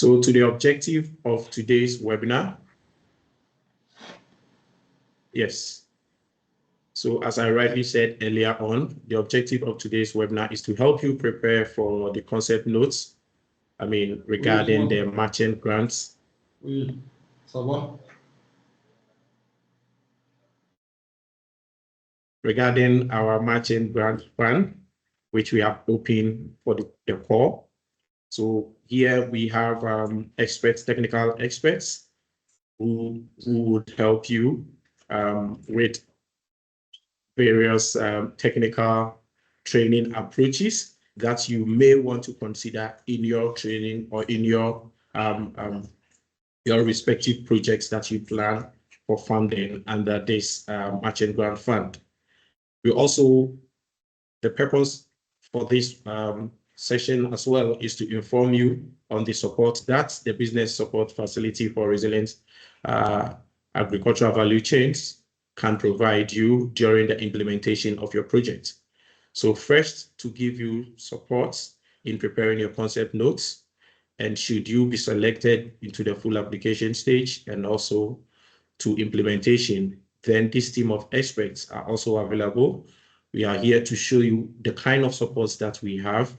So to the objective of today's webinar. Yes. So as I rightly said earlier on, the objective of today's webinar is to help you prepare for the concept notes. Regarding the merchant grants. Regarding our merchant grant fund, which we have opened for the core. So here we have technical experts who would help you with various technical training approaches that you may want to consider in your training or in your respective projects that you plan for funding under this merchant grant fund. The purpose for this session as well is to inform you on the support that the Business Support Facility for Resilient Agricultural Value Chains can provide you during the implementation of your project. So first, to give you support in preparing your concept notes, and should you be selected into the full application stage and also to implementation, then this team of experts are also available. We are here to show you the kind of supports that we have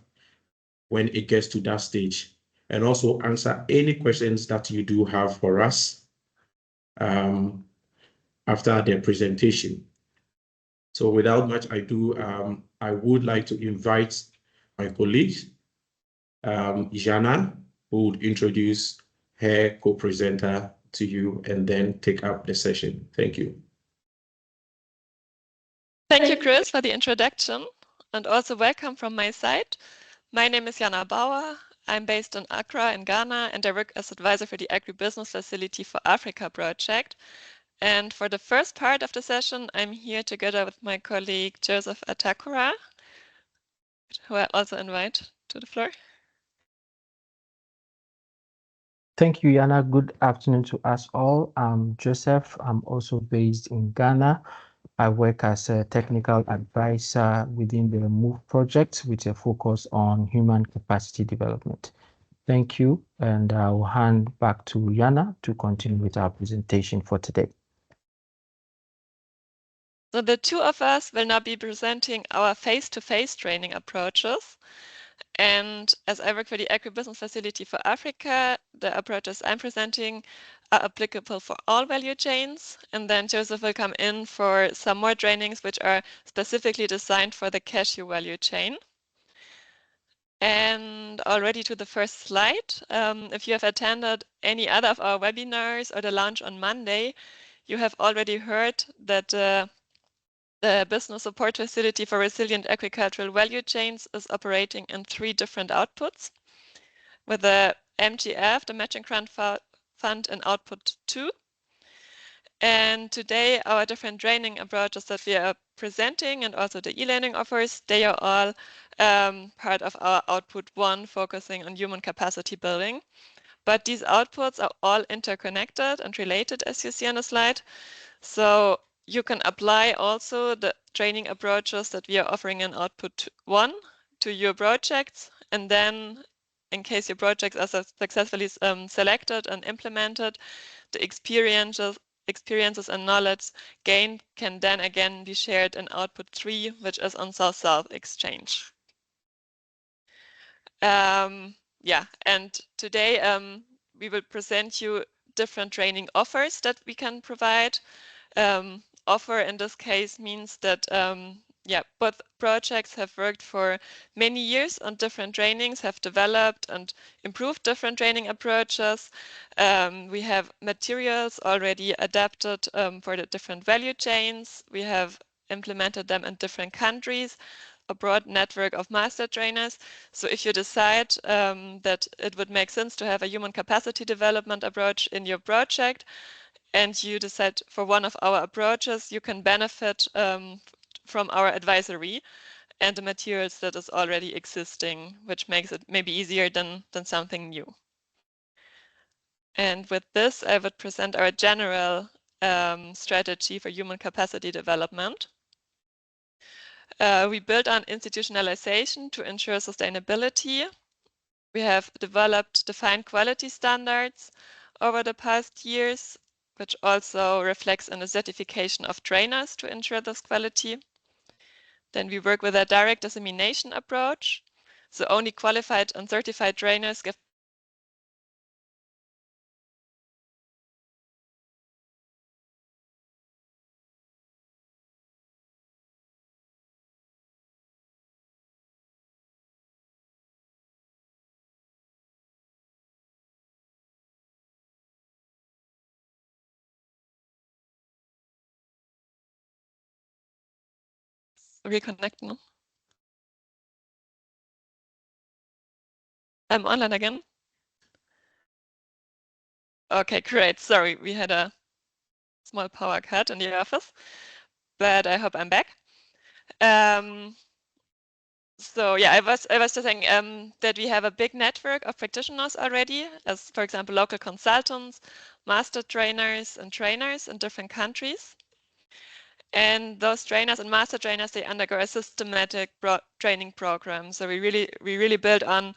when it gets to that stage, and also answer any questions that you do have for us after the presentation. So without much ado, I would like to invite my colleague, Jana, who would introduce her co-presenter to you and then take up the session. Thank you. Thank you, Chris, for the introduction, and also welcome from my side. My name is Jana Bauer. I'm based in Accra in Ghana, and I work as advisor for the Agri-Business Facility for Africa project. And for the first part of the session, I'm here together with my colleague Joseph Atakura, who I also invite to the floor. Thank you, Jana. Good afternoon to us all. I'm Joseph. I'm also based in Ghana. I work as a technical advisor within the MOVE project with a focus on human capacity development. Thank you, and I'll hand back to Jana to continue with our presentation for today. So the two of us will now be presenting our face-to-face training approaches. And as I work for the Agri-Business Facility for Africa, the approaches I'm presenting are applicable for all value chains. And then Joseph will come in for some more trainings which are specifically designed for the cashew value chain. And already to the first slide, if you have attended any other of our webinars or the launch on Monday, you have already heard that the Business Support Facility for Resilient Agricultural Value Chains is operating in 3 different outputs, with the MGF, the Matching Grant Fund, in output 2. And today, our different training approaches that we are presenting and also the e-learning offers, they are all part of our output 1, focusing on human capacity building. But these outputs are all interconnected and related, as you see on the slide. So you can apply also the training approaches that we are offering in output 1 to your projects. And then in case your projects are successfully selected and implemented, the experiences and knowledge gained can then again be shared in output 3, which is on South-South exchange. And today we will present you different training offers that we can provide. Offer in this case means that both projects have worked for many years on different trainings, have developed and improved different training approaches. We have materials already adapted for the different value chains. We have implemented them in different countries, a broad network of master trainers. So if you decide that it would make sense to have a human capacity development approach in your project, and you decide for one of our approaches, you can benefit from our advisory and the materials that is already existing, which makes it maybe easier than something new. And with this, I would present our general strategy for human capacity development. We build on institutionalization to ensure sustainability. We have developed defined quality standards over the past years, which also reflects in the certification of trainers to ensure this quality. Then we work with a direct dissemination approach. So only qualified and certified trainers give reconnect now. I'm online again. Okay, great. Sorry, we had a small power cut in the office, but I hope I'm back. So yeah, I was just saying that we have a big network of practitioners already, as for example, local consultants, master trainers and trainers in different countries. And those trainers and master trainers, they undergo a systematic training program. So we really build on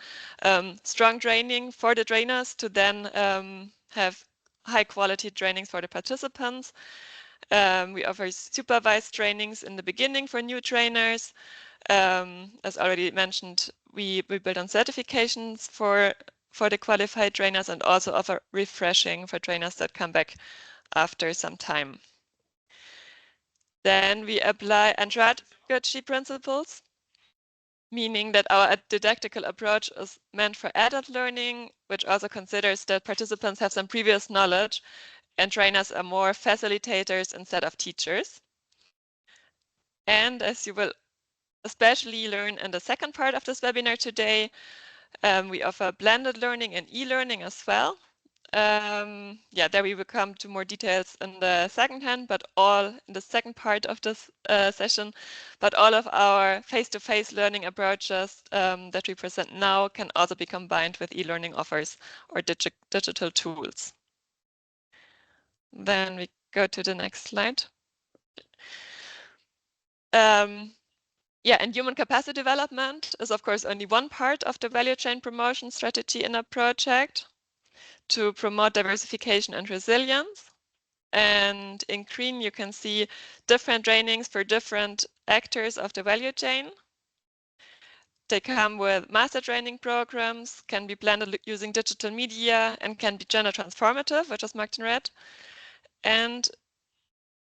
strong training for the trainers to then have high quality trainings for the participants. We offer supervised trainings in the beginning for new trainers. As already mentioned, we build on certifications for the qualified trainers and also offer refreshing for trainers that come back after some time. Then we apply andragogy principles, meaning that our didactical approach is meant for adult learning, which also considers that participants have some previous knowledge and trainers are more facilitators instead of teachers. And as you will especially learn in the second part of this webinar today, we offer blended learning and e-learning as well. Yeah, there we will come to more details in the second hand, but all in the second part of this session. But all of our face-to-face learning approaches that we present now can also be combined with e-learning offers or digital tools. Then we go to the next slide. Yeah, and human capacity development is of course only one part of the value chain promotion strategy in a project to promote diversification and resilience. And in green, you can see different trainings for different actors of the value chain. They come with master training programs, can be blended using digital media, and can be gender transformative, which is marked in red. And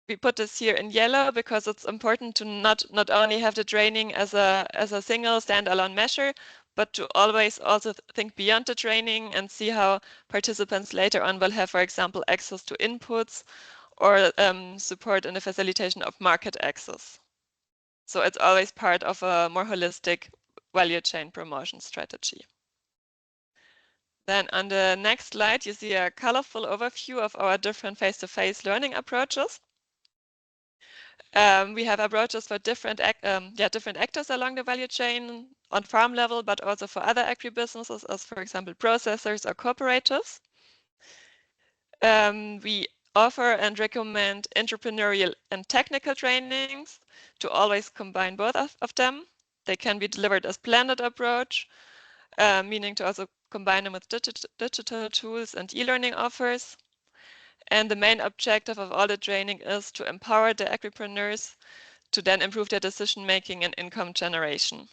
we put this here in yellow because it's important to not only have the training as a single standalone measure, but to always also think beyond the training and see how participants later on will have, for example, access to inputs or support in the facilitation of market access. So it's always part of a more holistic value chain promotion strategy. Then on the next slide, you see a colorful overview of our different face-to-face learning approaches. We have approaches for different actors along the value chain on farm level, but also for other agribusinesses, as for example, processors or cooperatives. We offer and recommend entrepreneurial and technical trainings to always combine both of them. They can be delivered as blended approach, meaning to also combine them with digital tools and e-learning offers. And the main objective of all the training is to empower the agripreneurs to then improve their decision-making and income generation.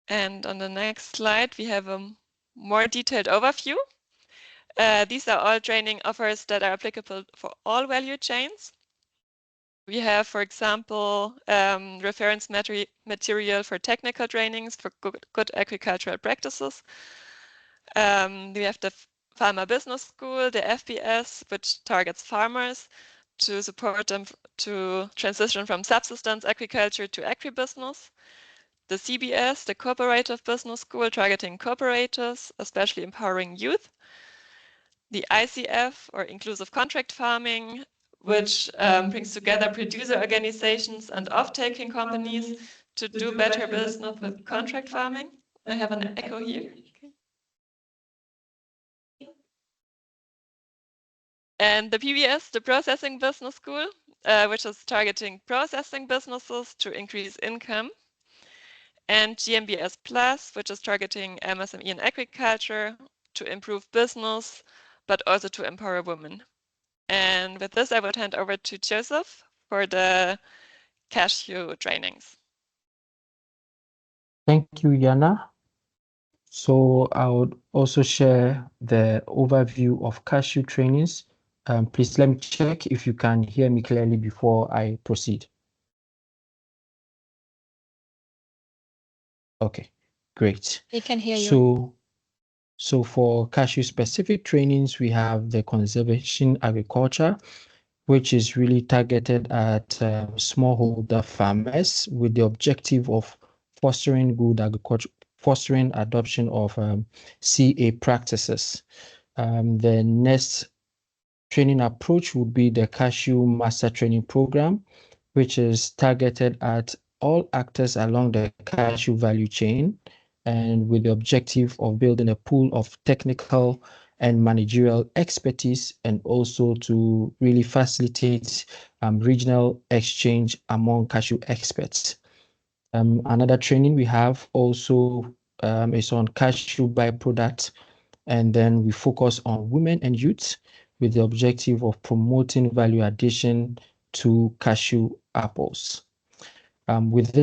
And on the next slide, we have a more detailed overview. These are all training offers that are applicable for all value chains. We have, for example, reference material for technical trainings for good agricultural practices. We have the Farmer Business School, the FBS, which targets farmers to support them to transition from subsistence agriculture to agribusiness. The CBS, the Cooperative Business School, targeting cooperatives, especially empowering youth. The ICF, or Inclusive Contract Farming, which brings together producer organizations and off-taking companies to do better business with contract farming. I have an echo here. And the PBS, the Processing Business School, which is targeting processing businesses to increase income. and GMBS Plus, which is targeting MSME and agriculture to improve business, but also to empower women. And with this, I would hand over to Joseph for the cashew trainings. Thank you, Yana. So I would also share the overview of cashew trainings. Please let me check if you can hear me clearly before I proceed. Okay, great. We can hear you. So for cashew specific trainings, we have the conservation agriculture, which is really targeted at smallholder farmers with the objective of fostering good agriculture, fostering adoption of CA practices. The next training approach would be the Cashew Master Training Program, which is targeted at all actors along the cashew value chain and with the objective of building a pool of technical and managerial expertise and also to really facilitate regional exchange among cashew experts. Another training we have also is on cashew byproducts, and then we focus on women and youth with the objective of promoting value addition to cashew apples. With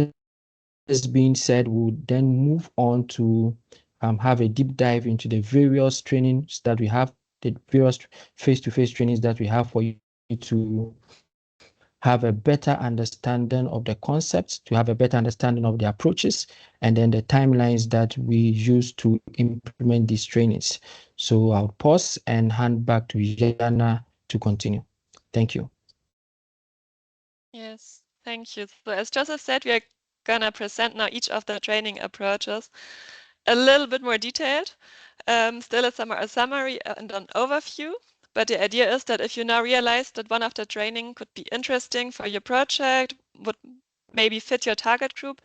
this being said, we'll then move on to have a deep dive into the various trainings that we have, the various face-to-face trainings that we have for you to have a better understanding of the concepts, to have a better understanding of the approaches, and then the timelines that we use to implement these trainings. So I'll pause and hand back to Yana to continue. Thank you. Yes, thank you. So as Joseph said, we are gonna present now each of the training approaches a little bit more detailed. Still a summary and an overview. But the idea is that if you now realize that one of the training could be interesting for your project, would maybe fit your target group,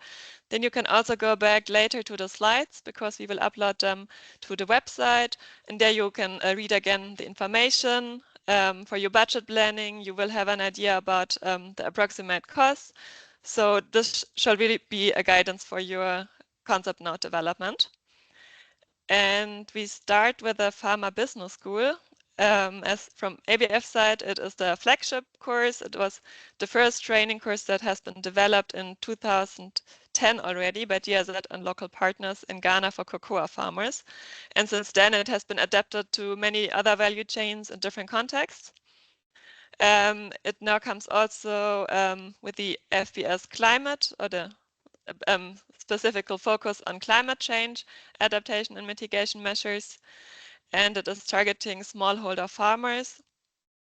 then you can also go back later to the slides because we will upload them to the website. And there you can read again the information. For your budget planning, you will have an idea about the approximate costs. So this shall really be a guidance for your concept note development. And we start with the Farmer Business School. As from ABF side, it is the flagship course. It was the first training course that has been developed in 2010 already by GIZ and local partners in Ghana for cocoa farmers. And since then, it has been adapted to many other value chains in different contexts. It now comes also with the FBS climate, or the specific focus on climate change, adaptation and mitigation measures. And it is targeting smallholder farmers,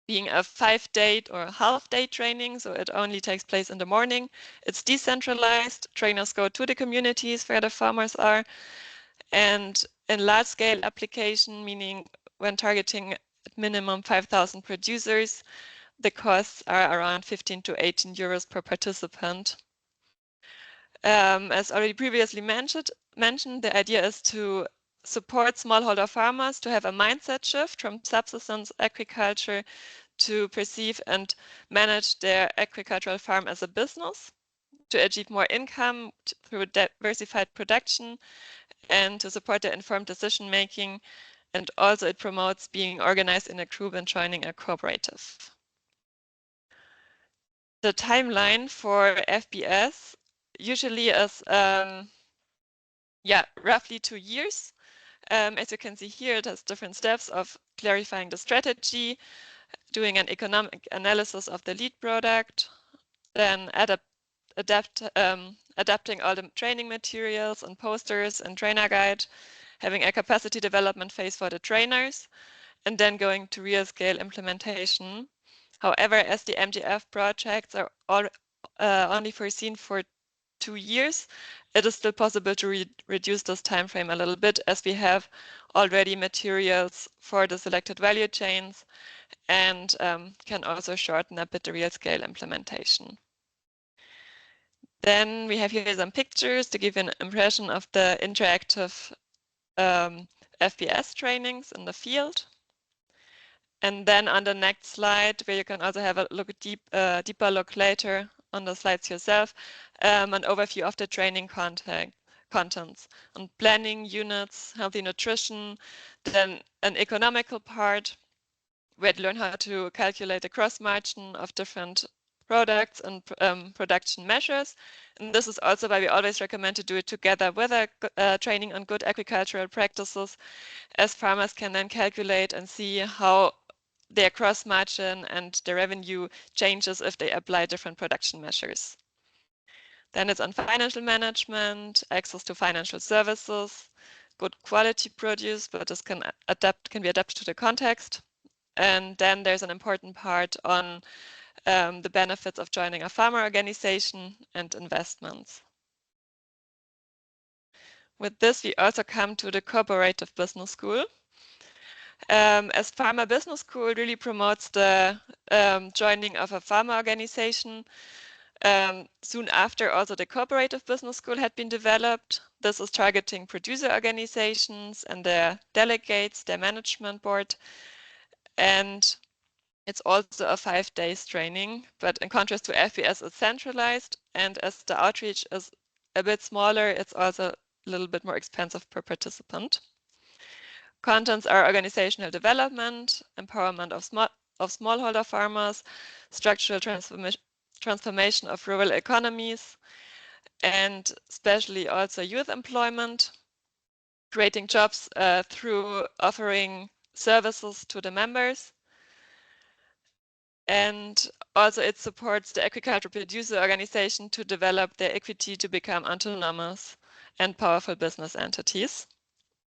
being a 5-day or half-day training, so it only takes place in the morning. It's decentralized. Trainers go to the communities where the farmers are. And in large-scale application, meaning when targeting at minimum 5,000 producers, the costs are around 15 to 18 euros per participant. As already previously mentioned, the idea is to support smallholder farmers to have a mindset shift from subsistence agriculture to perceive and manage their agricultural farm as a business, to achieve more income through diversified production, and to support their informed decision making. And also it promotes being organized in a group and joining a cooperative. The timeline for FBS usually is roughly 2 years. As you can see here, it has different steps of clarifying the strategy, doing an economic analysis of the lead product, then adapting all the training materials and posters and trainer guide, having a capacity development phase for the trainers, and then going to real scale implementation. However, as the MGF projects are only foreseen for 2 years, it is still possible to reduce this time frame a little bit, as we have already materials for the selected value chains and can also shorten a bit the real scale implementation. Then we have here some pictures to give you an impression of the interactive FBS trainings in the field. And then on the next slide, where you can also have a look deeper look later on the slides yourself, an overview of the training contents on planning units, healthy nutrition, then an economical part where you learn how to calculate the cross margin of different products and production measures. And this is also why we always recommend to do it together with a training on good agricultural practices, as farmers can then calculate and see how their cross margin and the revenue changes if they apply different production measures. Then it's on financial management, access to financial services, good quality produce, but this can be adapted to the context. And then there's an important part on the benefits of joining a farmer organization and investments. With this, we also come to the cooperative business school. As Farmer Business School really promotes the joining of a farmer organization. Soon after, also the cooperative business school had been developed. This is targeting producer organizations and their delegates, their management board. And it's also a 5 days training, but in contrast to FBS, it's centralized. And as the outreach is a bit smaller, it's also a little bit more expensive per participant. Contents are organizational development, empowerment of smallholder farmers, structural transformation of rural economies, and especially also youth employment, creating jobs through offering services to the members. And also it supports the agricultural producer organization to develop their equity to become autonomous and powerful business entities.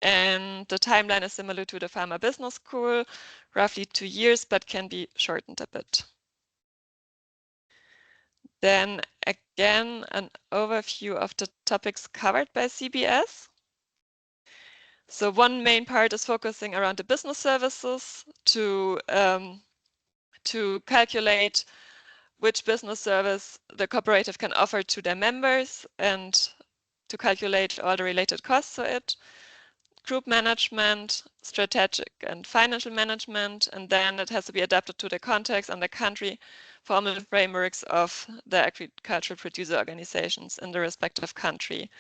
And the timeline is similar to the Farmer Business School, roughly 2 years, but can be shortened a bit. Then again, an overview of the topics covered by CBS. So one main part is focusing around the business services to calculate which business service the cooperative can offer to their members and to calculate all the related costs to it. Group management, strategic and financial management, and then it has to be adapted to the context and the country formal frameworks of the agricultural producer organizations in the respective country.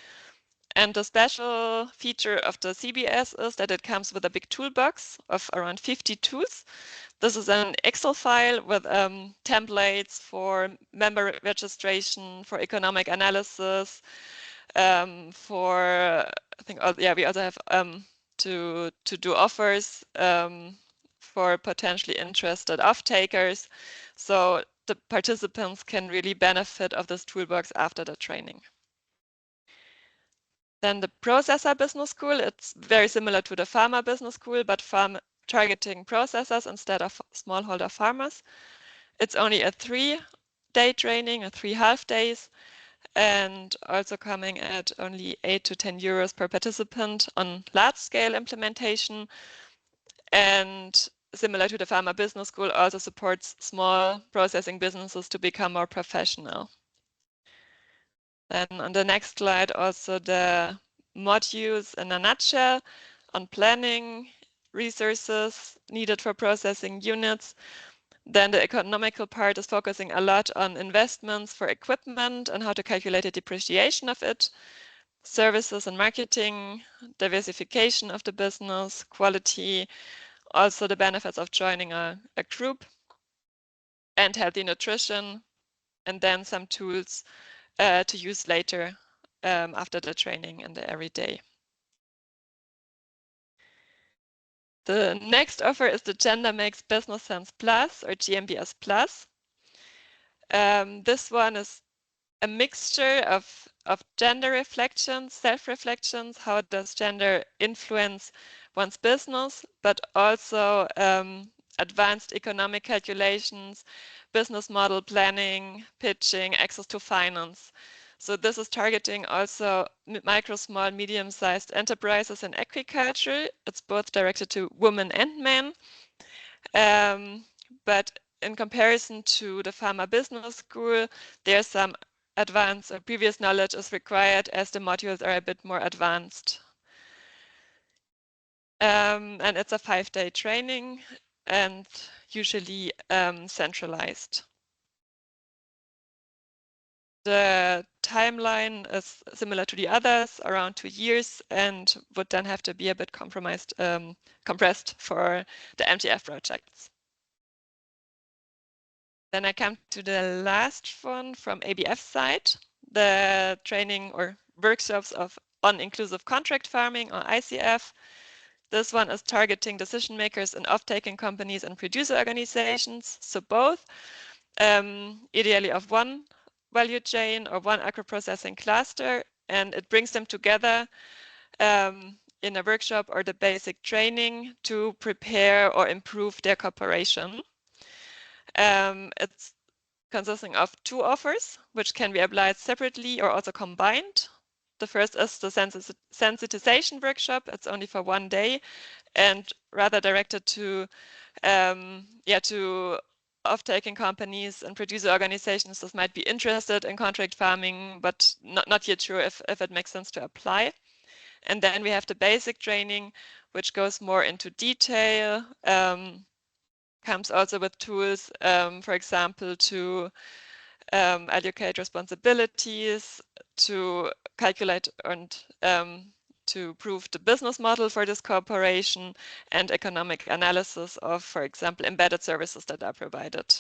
And the special feature of the CBS is that it comes with a big toolbox of around 50 tools. This is an Excel file with templates for member registration, for economic analysis, I think, we also have to do offers for potentially interested off-takers. So the participants can really benefit of this toolbox after the training. Then the processor business school, it's very similar to the farmer business school, but targeting processors instead of smallholder farmers. It's only a 3-day training, 3 half days, and also coming at only 8 to 10 euros per participant on large-scale implementation. And similar to the Farmer Business School, also supports small processing businesses to become more professional. Then on the next slide, also the modules in a nutshell on planning, resources needed for processing units. Then the economical part is focusing a lot on investments for equipment and how to calculate the depreciation of it, services and marketing, diversification of the business, quality, also the benefits of joining a group, and healthy nutrition, and then some tools to use later after the training and the everyday. The next offer is the Gender Makes Business Sense Plus, or GMBS Plus. This one is a mixture of gender reflections, self-reflections, how does gender influence one's business, but also advanced economic calculations, business model planning, pitching, access to finance. So this is targeting also micro, small, medium-sized enterprises in agriculture. It's both directed to women and men. But in comparison to the Farmer Business School, there's some advanced or previous knowledge is required as the modules are a bit more advanced. And it's a 5-day training and usually centralized. The timeline is similar to the others, around 2 years, and would then have to be a bit compressed for the MTF projects. Then I come to the last one from ABF side, the training or workshops on inclusive contract farming, or ICF. This one is targeting decision makers in off-taking companies and producer organizations, so both, ideally of one value chain or one agro-processing cluster, and it brings them together in a workshop or the basic training to prepare or improve their cooperation. It's consisting of 2 offers, which can be applied separately or also combined. The first is the sensitization workshop. It's only for 1 day and rather directed to off-taking companies and producer organizations that might be interested in contract farming, but not yet sure if it makes sense to apply. And then we have the basic training, which goes more into detail, comes also with tools, for example, to allocate responsibilities, to calculate and to prove the business model for this cooperation, and economic analysis of, for example, embedded services that are provided.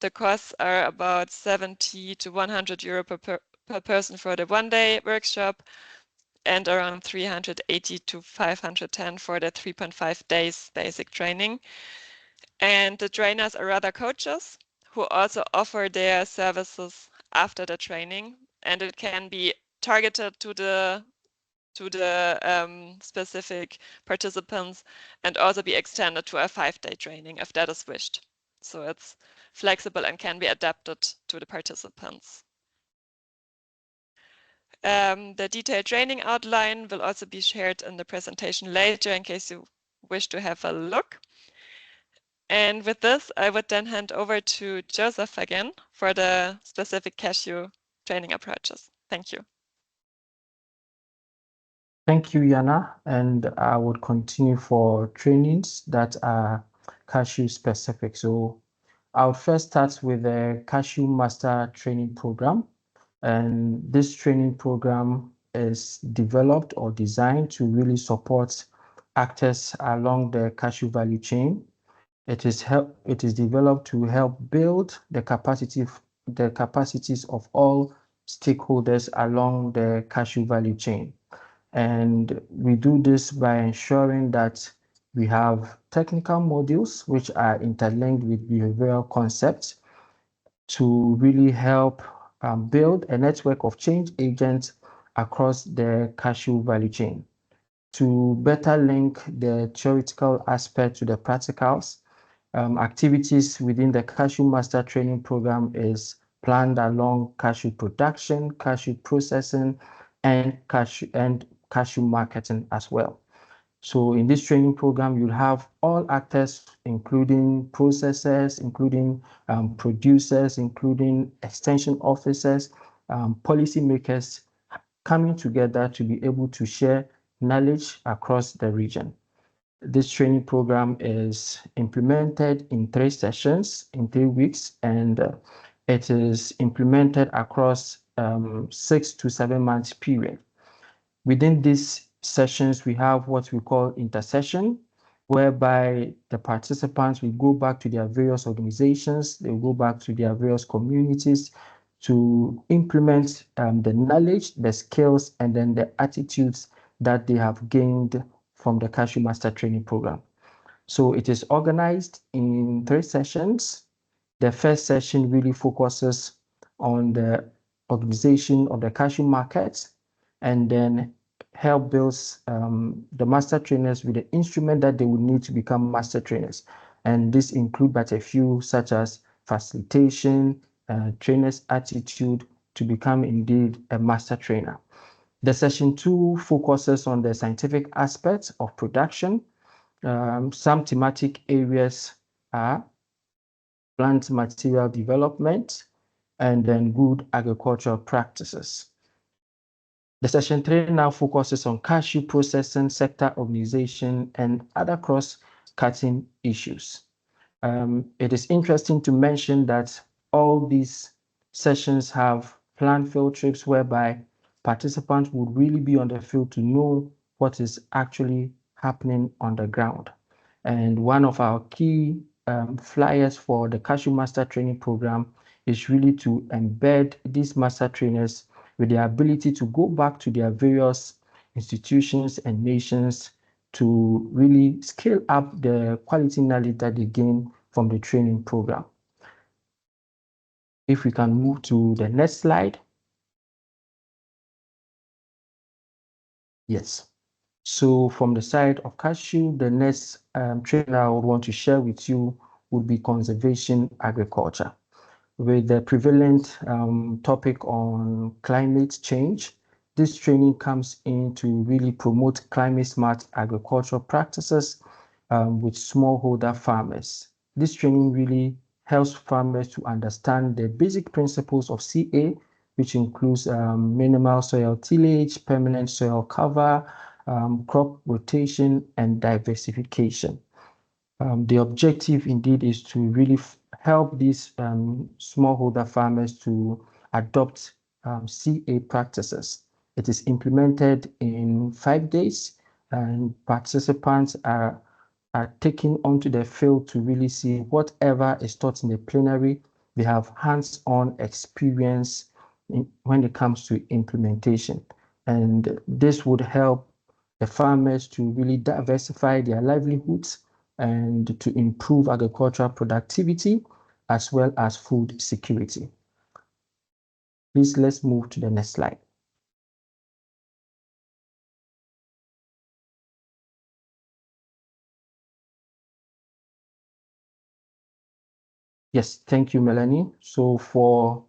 The costs are about 70 to 100 euro per person for the 1-day workshop, and around 380 to 510 for the 3.5 days basic training. And the trainers are rather coaches who also offer their services after the training, and it can be targeted to the specific participants and also be extended to a 5-day training if that is wished. So it's flexible and can be adapted to the participants. The detailed training outline will also be shared in the presentation later in case you wish to have a look. And with this, I would then hand over to Joseph again for the specific cashew training approaches. Thank you. Thank you, Yana. And I would continue for trainings that are cashew specific. So I would first start with the Cashew Master Training Program. And this training program is developed or designed to really support actors along the cashew value chain. It is developed to help build the capacities of all stakeholders along the cashew value chain. And we do this by ensuring that we have technical modules which are interlinked with behavioral concepts to really help build a network of change agents across the cashew value chain. To better link the theoretical aspect to the practicals, activities within the Cashew Master Training Program is planned along cashew production, cashew processing, and cashew marketing as well. So in this training program, you'll have all actors, including processors, including producers, including extension officers, policymakers, coming together to be able to share knowledge across the region. This training program is implemented in 3 sessions in 3 weeks, and it is implemented across 6 to 7 months period. Within these sessions, we have what we call intersession, whereby the participants will go back to their various organizations, they will go back to their various communities to implement the knowledge, the skills, and then the attitudes that they have gained from the Cashew Master Training Program. So it is organized in 3 sessions. The first session really focuses on the organization of the cashew markets, and then help builds the master trainers with the instrument that they would need to become master trainers. And this include but a few, such as facilitation, trainer's attitude to become indeed a master trainer. The session 2 focuses on the scientific aspects of production. Some thematic areas are plant material development and then good agricultural practices. The session 3 now focuses on cashew processing, sector organization, and other cross-cutting issues. It is interesting to mention that all these sessions have planned field trips whereby participants would really be on the field to know what is actually happening on the ground. And one of our key flyers for the Cashew Master Training Program is really to embed these master trainers with the ability to go back to their various institutions and nations to really scale up the quality knowledge that they gain from the training program. If we can move to the next slide. Yes. So from the side of Cashew, the next training I would want to share with you would be conservation agriculture. With the prevalent topic on climate change, this training comes in to really promote climate-smart agricultural practices with smallholder farmers. This training really helps farmers to understand the basic principles of CA, which includes minimal soil tillage, permanent soil cover, crop rotation, and diversification. The objective indeed is to really help these smallholder farmers to adopt CA practices. It is implemented in 5 days, and participants are taken onto the field to really see whatever is taught in the plenary. They have hands-on experience when it comes to implementation. And this would help the farmers to really diversify their livelihoods and to improve agricultural productivity as well as food security. Please, let's move to the next slide. Yes, thank you, Melanie. So for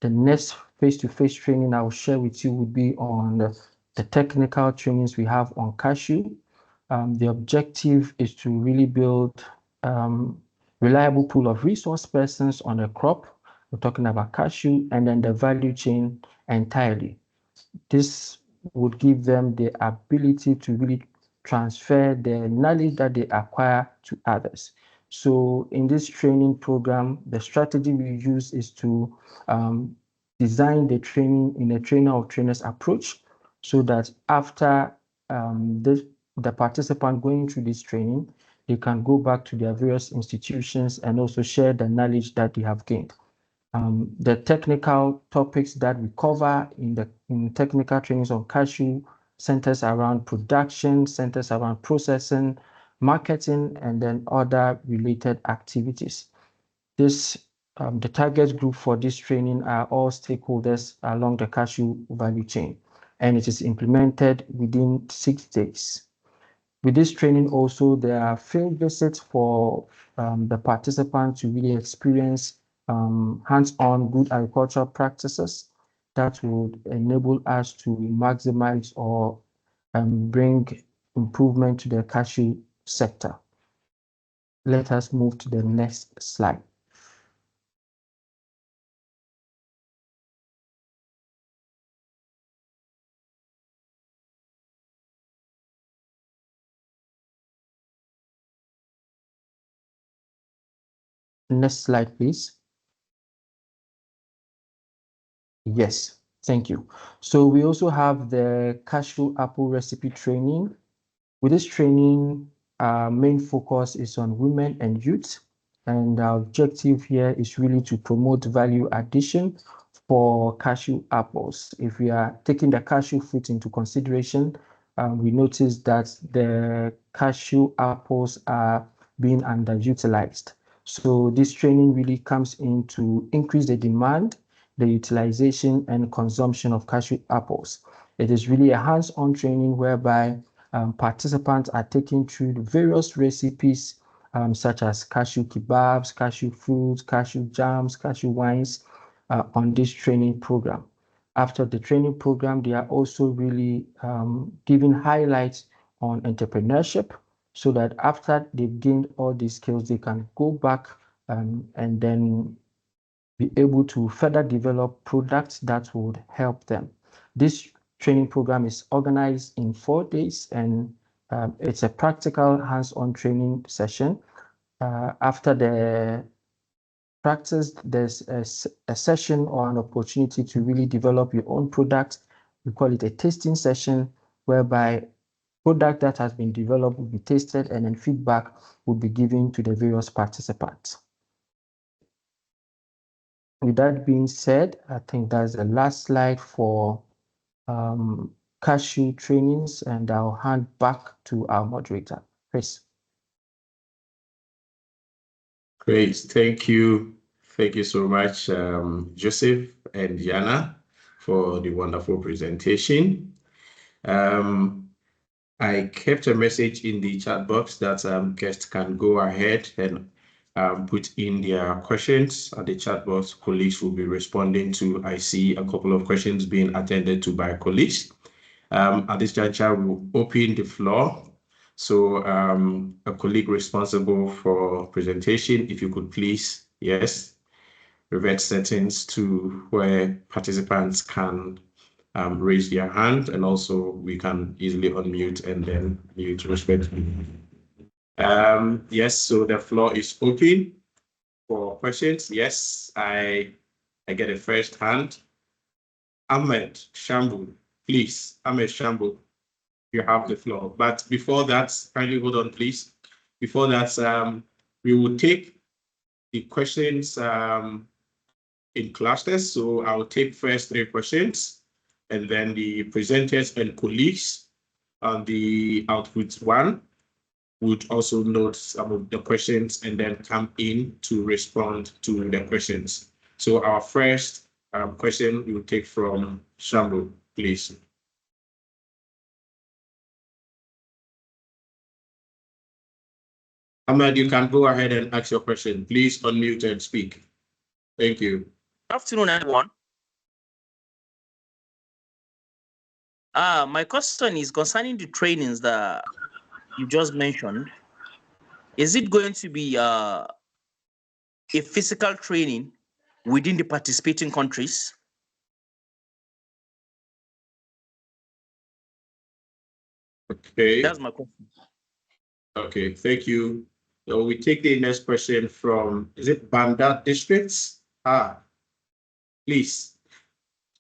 the next face-to-face training I will share with you would be on the technical trainings we have on cashew. The objective is to really build reliable pool of resource persons on a crop. We're talking about cashew and then the value chain entirely. This would give them the ability to really transfer the knowledge that they acquire to others. So in this training program, the strategy we use is to design the training in a trainer of trainers approach so that after the participant going through this training, they can go back to their various institutions and also share the knowledge that they have gained. The technical topics that we cover in technical trainings on cashew centers around production, centers around processing, marketing, and then other related activities. The target group for this training are all stakeholders along the cashew value chain, and it is implemented within 6 days. With this training also, there are field visits for the participants to really experience hands-on good agricultural practices that would enable us to maximize or bring improvement to the cashew sector. Let us move to the next slide. Next slide, please. Yes, thank you. So we also have the cashew apple recipe training. With this training, our main focus is on women and youth, and our objective here is really to promote value addition for cashew apples. If we are taking the cashew fruit into consideration, we notice that the cashew apples are being underutilized. So this training really comes in to increase the demand, the utilization, and consumption of cashew apples. It is really a hands-on training whereby participants are taken through the various recipes such as cashew kebabs, cashew fruits, cashew jams, cashew wines on this training program. After the training program, they are also really giving highlights on entrepreneurship so that after they've gained all these skills, they can go back and then be able to further develop products that would help them. This training program is organized in 4 days, and it's a practical hands-on training session. After the practice, there's a session or an opportunity to really develop your own product. We call it a tasting session, whereby product that has been developed will be tasted and then feedback will be given to the various participants. With that being said, I think that's the last slide for cashew trainings, and I'll hand back to our moderator, Chris. Great, thank you. Thank you so much, Joseph and Yana, for the wonderful presentation. I kept a message in the chat box that guests can go ahead and put in their questions at the chat box. Colleagues will be responding to. I see a couple of questions being attended to by colleagues. At this juncture, we'll open the floor. So a colleague responsible for presentation, if you could please, yes, revert settings to where participants can raise their hand, and also we can easily unmute and then mute respectively. Yes, so the floor is open for questions. Yes, I get a first hand. Ahmed Shambu, please. Ahmed Shambu, you have the floor. But before that, kindly hold on, please. Before that, we will take the questions in clusters. So I will take first 3 questions, and then the presenters and colleagues on the output 1 would also note some of the questions and then come in to respond to the questions. So our first question we will take from Shambu, please. Ahmed, you can go ahead and ask your question. Please unmute and speak. Thank you. Good afternoon, everyone. My question is concerning the trainings that you just mentioned. Is it going to be a physical training within the participating countries? Okay. That's my question. Okay, thank you. So we take the next question from, is it Banda Districts? Please,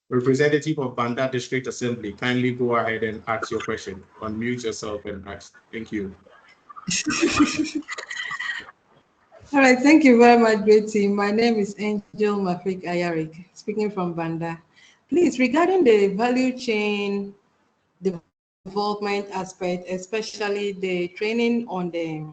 representative of Banda District Assembly, kindly go ahead and ask your question. Unmute yourself and ask. Thank you. All right, thank you very much, great team. My name is Angel Mafik Ayarik, speaking from Banda. Please, regarding the value chain development aspect, especially the training on the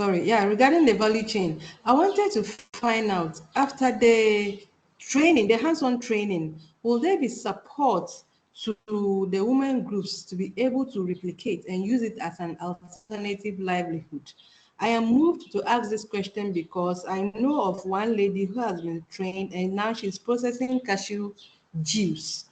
regarding the value chain, I wanted to find out, after the training, the hands-on training, will there be support to the women groups to be able to replicate and use it as an alternative livelihood? I am moved to ask this question because I know of one lady who has been trained and now she's processing cashew juice.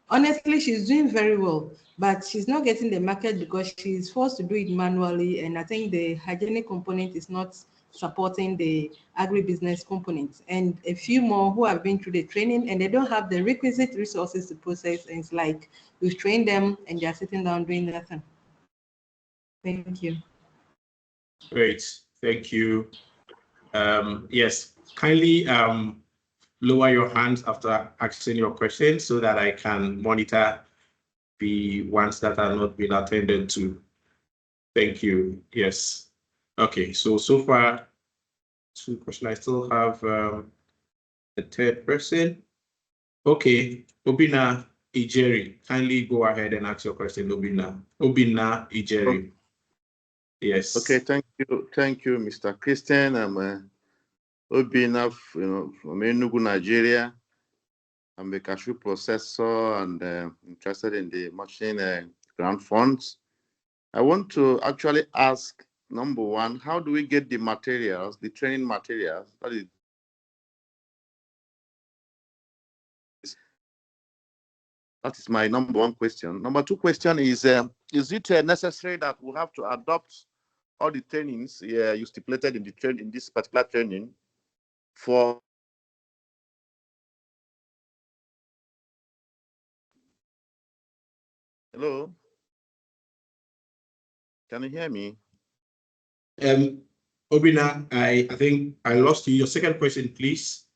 Honestly, she's doing very well, but she's not getting the market because she's forced to do it manually. And I think the hygienic component is not supporting the agribusiness component. And a few more who have been through the training and they don't have the requisite resources to process. And it's like we've trained them and they're sitting down doing nothing. Thank you. Great, thank you. Yes, kindly lower your hands after asking your question so that I can monitor the ones that are not being attended to. Thank you. Yes. Okay, so far, 2 questions. I still have a third person. Okay, Obina Ijeri, kindly go ahead and ask your question, Obina. Obina Ijeri. Yes. Okay, thank you, Mr. Christian. I'm Obina, from Enugu, Nigeria. I'm a cashew processor and interested in the machine grant funds. I want to actually ask, number one, how do we get the materials, the training materials? That is my number one question. Number two question is it necessary that we have to adopt all the trainings you stipulated in this particular training for Hello? Can you hear me? Obina, I think I lost you. Your second question, please.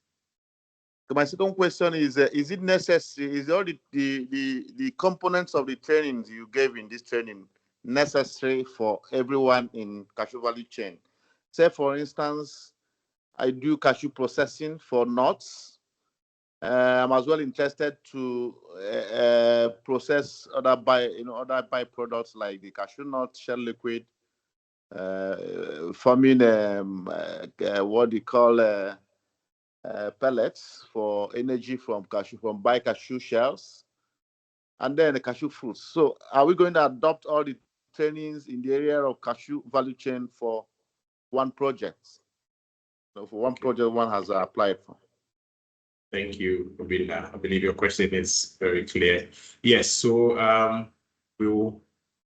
My second question is it necessary, is all the components of the trainings you gave in this training necessary for everyone in cashew value chain? Say, for instance, I do cashew processing for nuts. I'm as well interested to process other byproducts like the cashew nut shell liquid, forming what they call pellets for energy from cashew shells, and then the cashew fruits. So, are we going to adopt all the trainings in the area of cashew value chain for one project? So, for one project, one has applied for. Thank you, Obina. I believe your question is very clear. Yes, so we will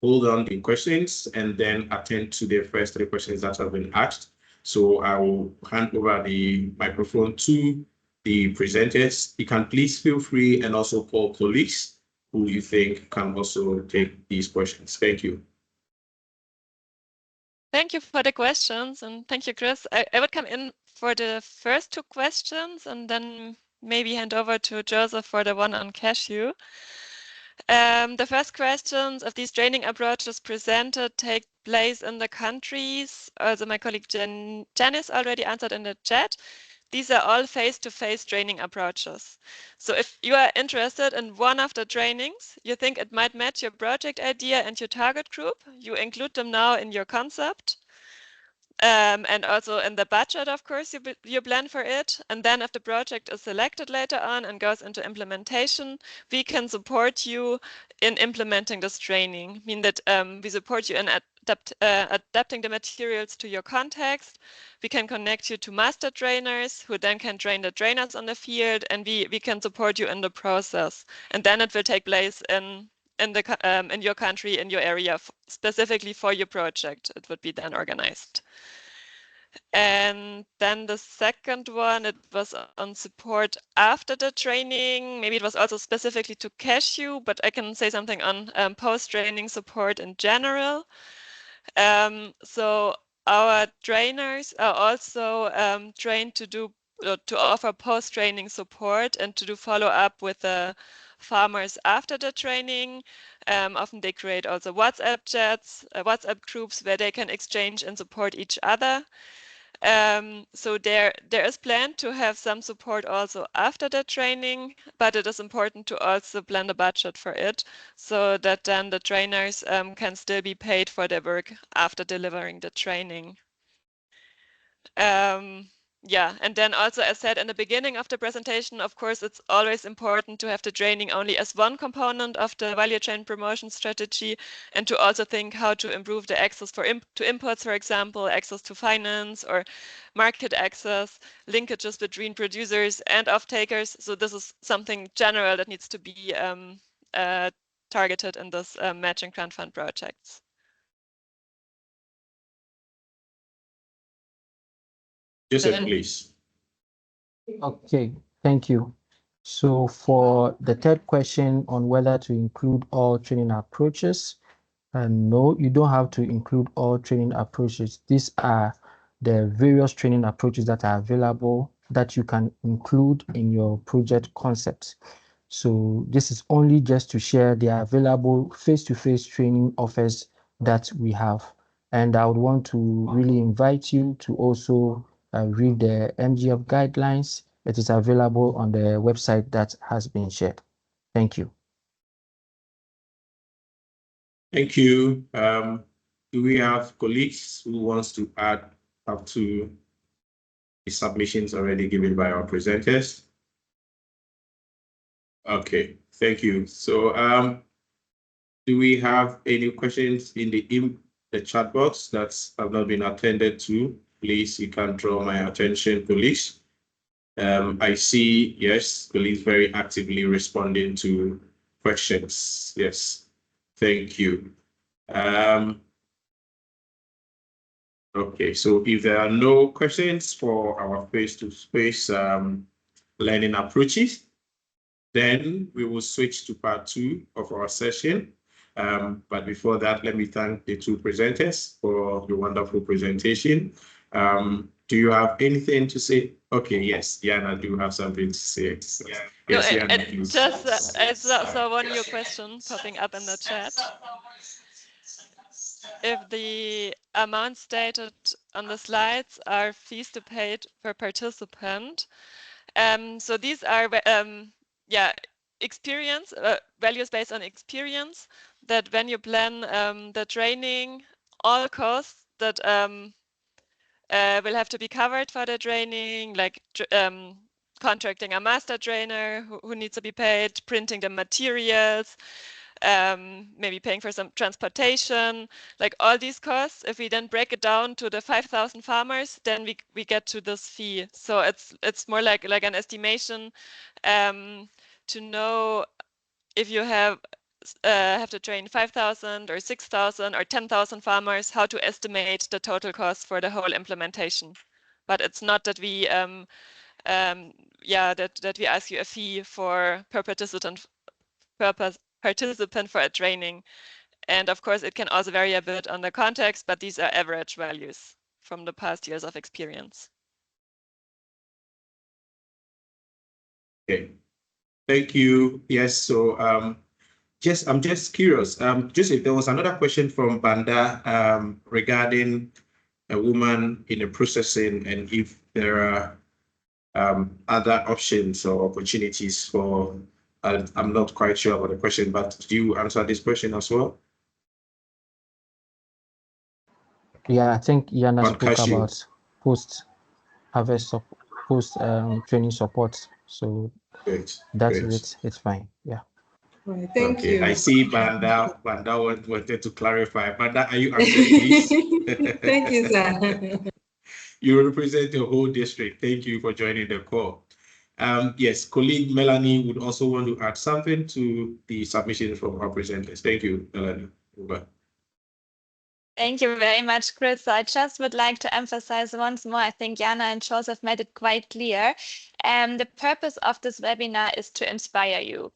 hold on the questions and then attend to the first 3 questions that have been asked. So I will hand over the microphone to the presenters. You can please feel free and also call colleagues who you think can also take these questions. Thank you. Thank you for the questions, and thank you, Chris. I would come in for the first 2 questions and then maybe hand over to Joseph for the one on cashew. The first questions of these training approaches presented take place in the countries. Also, my colleague Janice already answered in the chat. These are all face-to-face training approaches. So if you are interested in one of the trainings, you think it might match your project idea and your target group, you include them now in your concept. And also in the budget, of course, you plan for it. And then if the project is selected later on and goes into implementation, we can support you in implementing this training. Mean that we support you in adapting the materials to your context. We can connect you to master trainers who then can train the trainers on the field, and we can support you in the process. And then it will take place in your country, in your area, specifically for your project. It would be then organized. And then the second one, it was on support after the training. Maybe it was also specifically to cashew, but I can say something on post-training support in general. So our trainers are also trained to offer post-training support and to do follow-up with the farmers after the training. Often they create also WhatsApp chats, WhatsApp groups where they can exchange and support each other. So there is planned to have some support also after the training, but it is important to also plan the budget for it so that then the trainers can still be paid for their work after delivering the training. Yeah, and then also, as said in the beginning of the presentation, of course, it's always important to have the training only as one component of the value chain promotion strategy, and to also think how to improve the access to inputs, for example, access to finance or market access, linkages between producers and off-takers. So this is something general that needs to be targeted in this matching grant fund projects. Joseph, please. Okay, thank you. So for the third question on whether to include all training approaches, no, you don't have to include all training approaches. These are the various training approaches that are available that you can include in your project concept. So this is only just to share the available face-to-face training offers that we have. And I would want to really invite you to also read the MGF guidelines. It is available on the website that has been shared. Thank you. Thank you. Do we have colleagues who wants to add up to the submissions already given by our presenters? Okay, thank you. So do we have any questions in the chat box that have not been attended to? Please, you can draw my attention, colleagues. I see, yes, colleagues very actively responding to questions. Yes, thank you. Okay, so if there are no questions for our face-to-face learning approaches, then we will switch to part 2 of our session. But before that, let me thank the two presenters for the wonderful presentation. Do you have anything to say? Okay, yes, Yana, do have something to say. Yes, Yana, please. Just I saw one new question popping up in the chat. If the amounts stated on the slides are fees to pay per participant, so these are experience values based on experience. That when you plan the training, all costs that will have to be covered for the training, like contracting a master trainer who needs to be paid, printing the materials, maybe paying for some transportation, like all these costs. If we then break it down to the 5,000 farmers, then we get to this fee. So it's more like an estimation to know if you have to train 5,000 or 6,000 or 10,000 farmers, how to estimate the total cost for the whole implementation. But it's not that we that we ask you a fee per participant for a training. And of course, it can also vary a bit on the context, but these are average values from the past years of experience. Okay, thank you. Yes, so I'm just curious. Joseph, there was another question from Banda regarding a woman in the processing and if there are other options or opportunities for. I'm not quite sure about the question, but do you answer this question as well? Yeah, I think Yana On spoke cashew. about post-harvest, post-training support. So Great. that's Great. it. It's fine. Yeah. Right, thank Okay, you. I see Banda wanted to clarify. Banda, are you answering, please? Thank you, sir. You represent the whole district. Thank you for joining the call. Yes, colleague Melanie would also want to add something to the submission from our presenters. Thank you, Melanie. Over. Thank you very much, Chris. So I just would like to emphasize once more, I think Jana and Joseph made it quite clear. The purpose of this webinar is to inspire you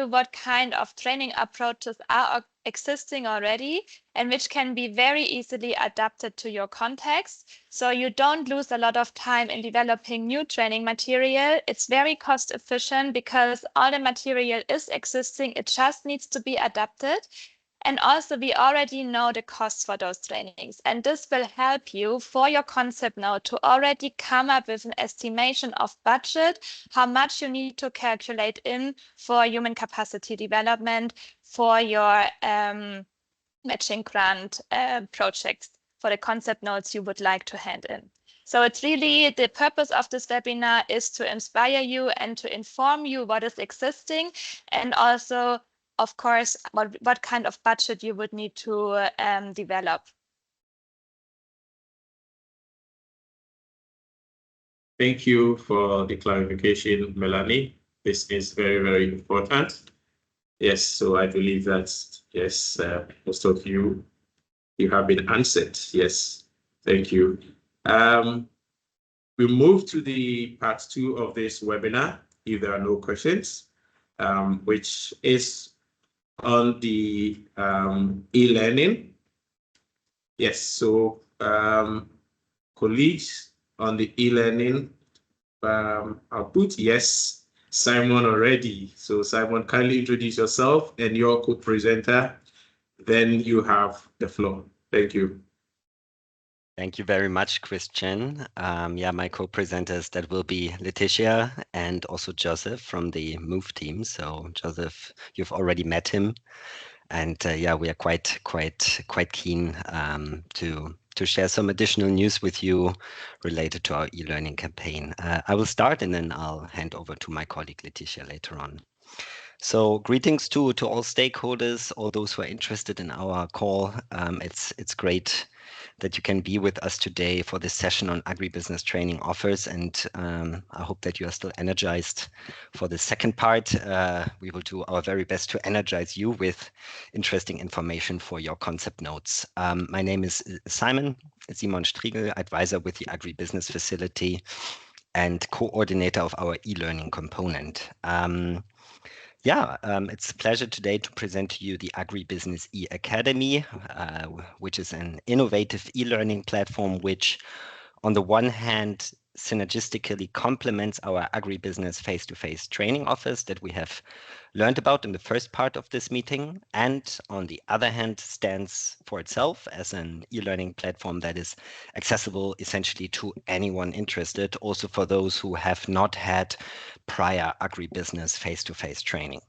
what kind of training approaches are existing already and which can be very easily adapted to your context. So you don't lose a lot of time in developing new training material. It's very cost efficient because all the material is existing. It just needs to be adapted. And also we already know the costs for those trainings. And this will help you for your concept now to already come up with an estimation of budget, how much you need to calculate in for human capacity development for your matching grant projects, for the concept notes you would like to hand in. So it's really the purpose of this webinar is to inspire you and to inform you what is existing and also of course, what kind of budget you would need to develop. Thank you for the clarification, Melanie. This is very, very important. Yes, so I believe that, yes, most of you have been answered. Yes, thank you. We move to the part 2 of this webinar, if there are no questions, which is on the e-learning. Yes, so colleagues on the e-learning output, yes, Simon already. So Simon, kindly introduce yourself and your co-presenter, then you have the floor. Thank you. Thank you very much, Christian. Yeah, my co-presenters, that will be Letitia and also Joseph from the MOVE team. So Joseph, you've already met him. And yeah, we are quite keen to share some additional news with you related to our e-learning campaign. I will start and then I'll hand over to my colleague Letitia later on. So greetings to all stakeholders, all those who are interested in our call. It's great that you can be with us today for this session on agribusiness training offers. And I hope that you are still energized for the second part. We will do our very best to energize you with interesting information for your concept notes. My name is Simon Striegel, advisor with the Agri-Business facility and coordinator of our e-learning component. It's a pleasure today to present to you the Agri-Business e-Academy, which is an innovative e-learning platform which, on the one hand, synergistically complements our Agri-Business face-to-face training offers that we have learned about in the first part of this meeting, and on the other hand, stands for itself as an e-learning platform that is accessible essentially to anyone interested, also for those who have not had prior Agri-Business face-to-face training.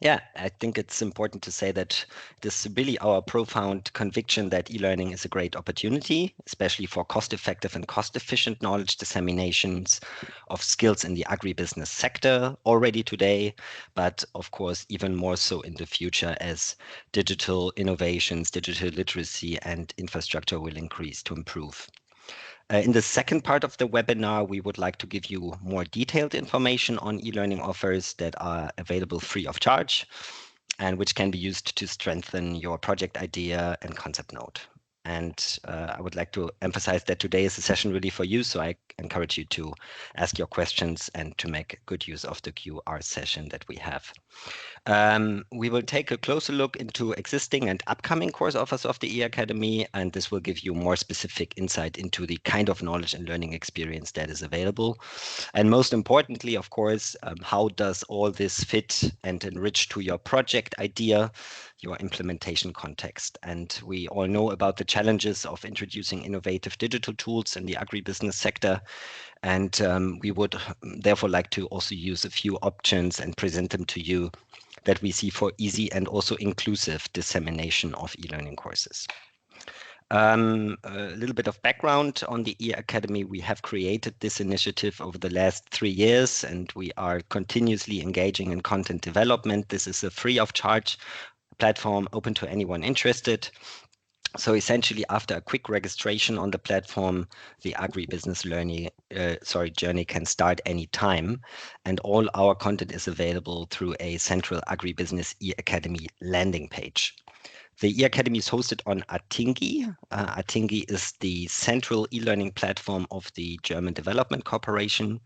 Yeah, I think it's important to say that this is really our profound conviction that e-learning is a great opportunity, especially for cost-effective and cost-efficient knowledge disseminations of skills in the agribusiness sector already today, but of course, even more so in the future as digital innovations, digital literacy, and infrastructure will increase to improve. In the second part of the webinar, we would like to give you more detailed information on e-learning offers that are available free of charge and which can be used to strengthen your project idea and concept note. And I would like to emphasize that today is a session really for you, so I encourage you to ask your questions and to make good use of the QR session that we have. We will take a closer look into existing and upcoming course offers of the e-Academy, and this will give you more specific insight into the kind of knowledge and learning experience that is available. And most importantly, of course, how does all this fit and enrich to your project idea, your implementation context? And we all know about the challenges of introducing innovative digital tools in the agribusiness sector. And we would therefore like to also use a few options and present them to you that we see for easy and also inclusive dissemination of e-learning courses. A little bit of background on the e-Academy. We have created this initiative over the last 3 years, and we are continuously engaging in content development. This is a free of charge platform open to anyone interested. So essentially, after a quick registration on the platform, the agribusiness journey can start anytime, and all our content is available through a central Agribusiness e-Academy landing page. The e-Academy is hosted on Atingi. Atingi is the central e-learning platform of the German Development Corporation,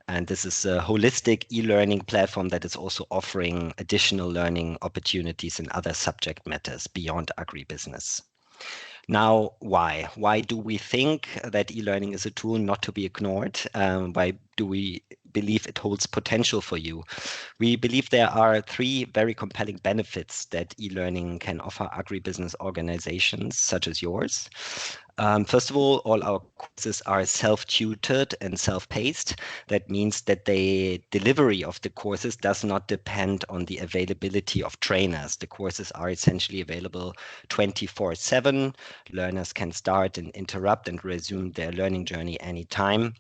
and this is a holistic e-learning platform that is also offering additional learning opportunities in other subject matters beyond agribusiness. Now, why? Why do we think that e-learning is a tool not to be ignored? Why do we believe it holds potential for you? We believe there are 3 very compelling benefits that e-learning can offer agribusiness organizations such as yours. First of all our courses are self-tutored and self-paced. That means that the delivery of the courses does not depend on the availability of trainers. The courses are essentially available 24/7. Learners can start and interrupt and resume their learning journey anytime.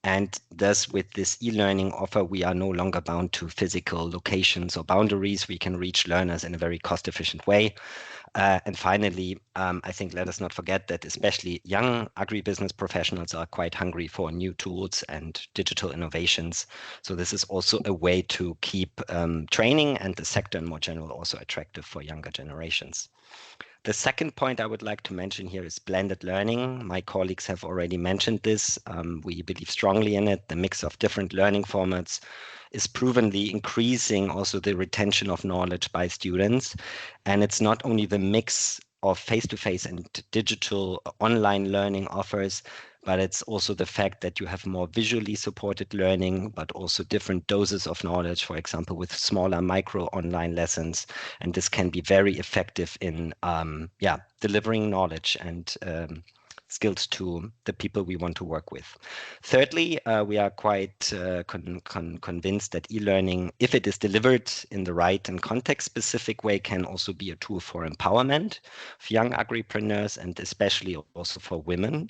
And thus, with this e-learning offer, we are no longer bound to physical locations or boundaries. We can reach learners in a very cost-efficient way. And finally, I think let us not forget that especially young agribusiness professionals are quite hungry for new tools and digital innovations. So this is also a way to keep training and the sector in more general also attractive for younger generations. The second point I would like to mention here is blended learning. My colleagues have already mentioned this. We believe strongly in it. The mix of different learning formats is provenly increasing also the retention of knowledge by students. And it's not only the mix of face-to-face and digital online learning offers, but it's also the fact that you have more visually supported learning, but also different doses of knowledge, for example, with smaller micro online lessons. And this can be very effective in delivering knowledge and skills to the people we want to work with. Thirdly, we are quite convinced that e-learning, if it is delivered in the right and context-specific way, can also be a tool for empowerment of young agripreneurs and especially also for women.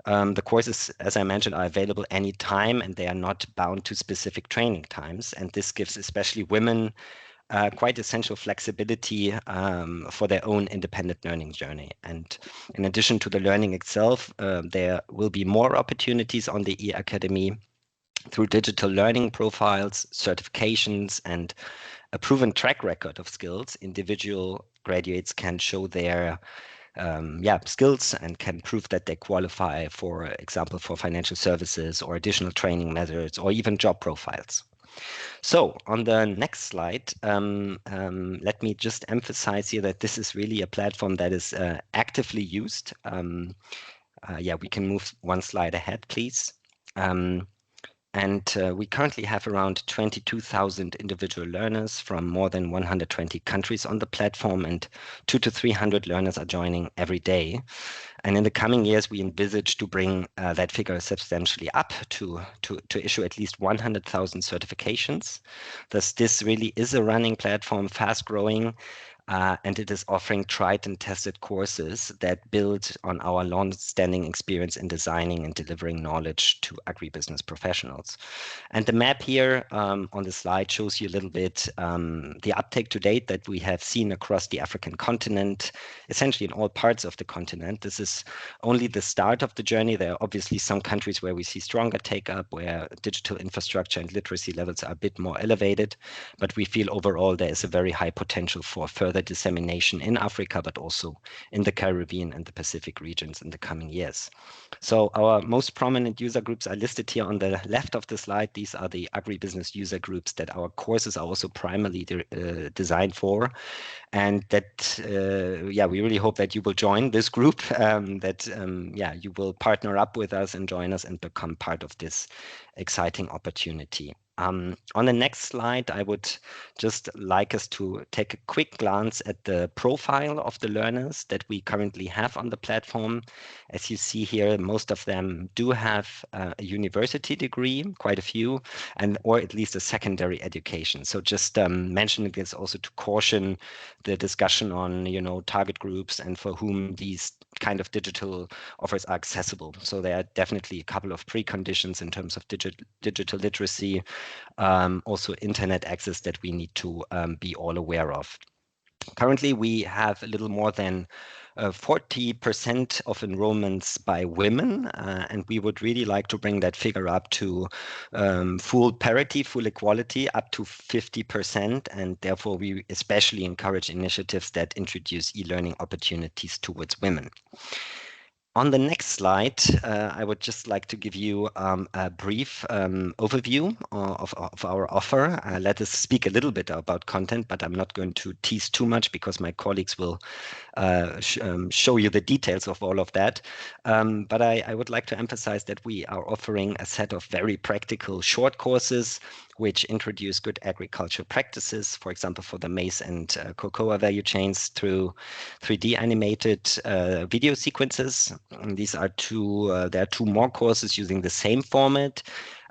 The courses, as I mentioned, are available anytime and they are not bound to specific training times. And this gives especially women quite essential flexibility for their own independent learning journey. And in addition to the learning itself, there will be more opportunities on the e-Academy through digital learning profiles, certifications, and a proven track record of skills. Individual graduates can show their skills and can prove that they qualify, for example, for financial services or additional training methods or even job profiles. So on the next slide, let me just emphasize here that this is really a platform that is actively used. Yeah, we can move one slide ahead, please. We currently have around 22,000 individual learners from more than 120 countries on the platform, and 200 to 300 learners are joining every day. And in the coming years, we envisage to bring that figure substantially up to issue at least 100,000 certifications. Thus, this really is a running platform, fast growing, and it is offering tried and tested courses that build on our long-standing experience in designing and delivering knowledge to agribusiness professionals. And the map here on the slide shows you a little bit the uptake to date that we have seen across the African continent, essentially in all parts of the continent. This is only the start of the journey. There are obviously some countries where we see stronger take-up, where digital infrastructure and literacy levels are a bit more elevated, but we feel overall there is a very high potential for further dissemination in Africa, but also in the Caribbean and the Pacific regions in the coming years. So our most prominent user groups are listed here on the left of the slide. These are the agribusiness user groups that our courses are also primarily designed for. And that, yeah, we really hope that you will join this group, yeah, you will partner up with us and join us and become part of this exciting opportunity. On the next slide, I would just like us to take a quick glance at the profile of the learners that we currently have on the platform. As you see here, most of them do have a university degree, quite a few, or at least a secondary education. So just mentioning this also to caution the discussion on, you know, target groups and for whom these kind of digital offers are accessible. So there are definitely a couple of preconditions in terms of digital literacy, also internet access that we need to be all aware of. Currently, we have a little more than 40% of enrollments by women, and we would really like to bring that figure up to full parity, full equality, up to 50%, and therefore we especially encourage initiatives that introduce e-learning opportunities towards women. On the next slide, I would just like to give you a brief overview of our offer. Let us speak a little bit about content, but I'm not going to tease too much because my colleagues will show you the details of all of that. But I would like to emphasize that we are offering a set of very practical short courses which introduce good agriculture practices, for example, for the maize and cocoa value chains through 3D animated video sequences. And these are there are two more courses using the same format,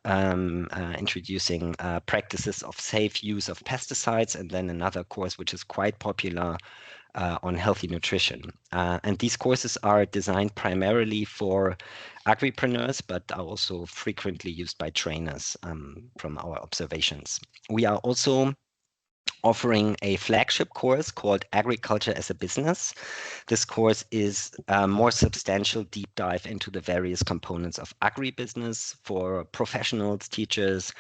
introducing practices of safe use of pesticides, and then another course which is quite popular on healthy nutrition. And these courses are designed primarily for agripreneurs, but are also frequently used by trainers from our observations. We are also offering a flagship course called Agriculture as a Business. This course is a more substantial deep dive into the various components of agribusiness for professionals, teachers,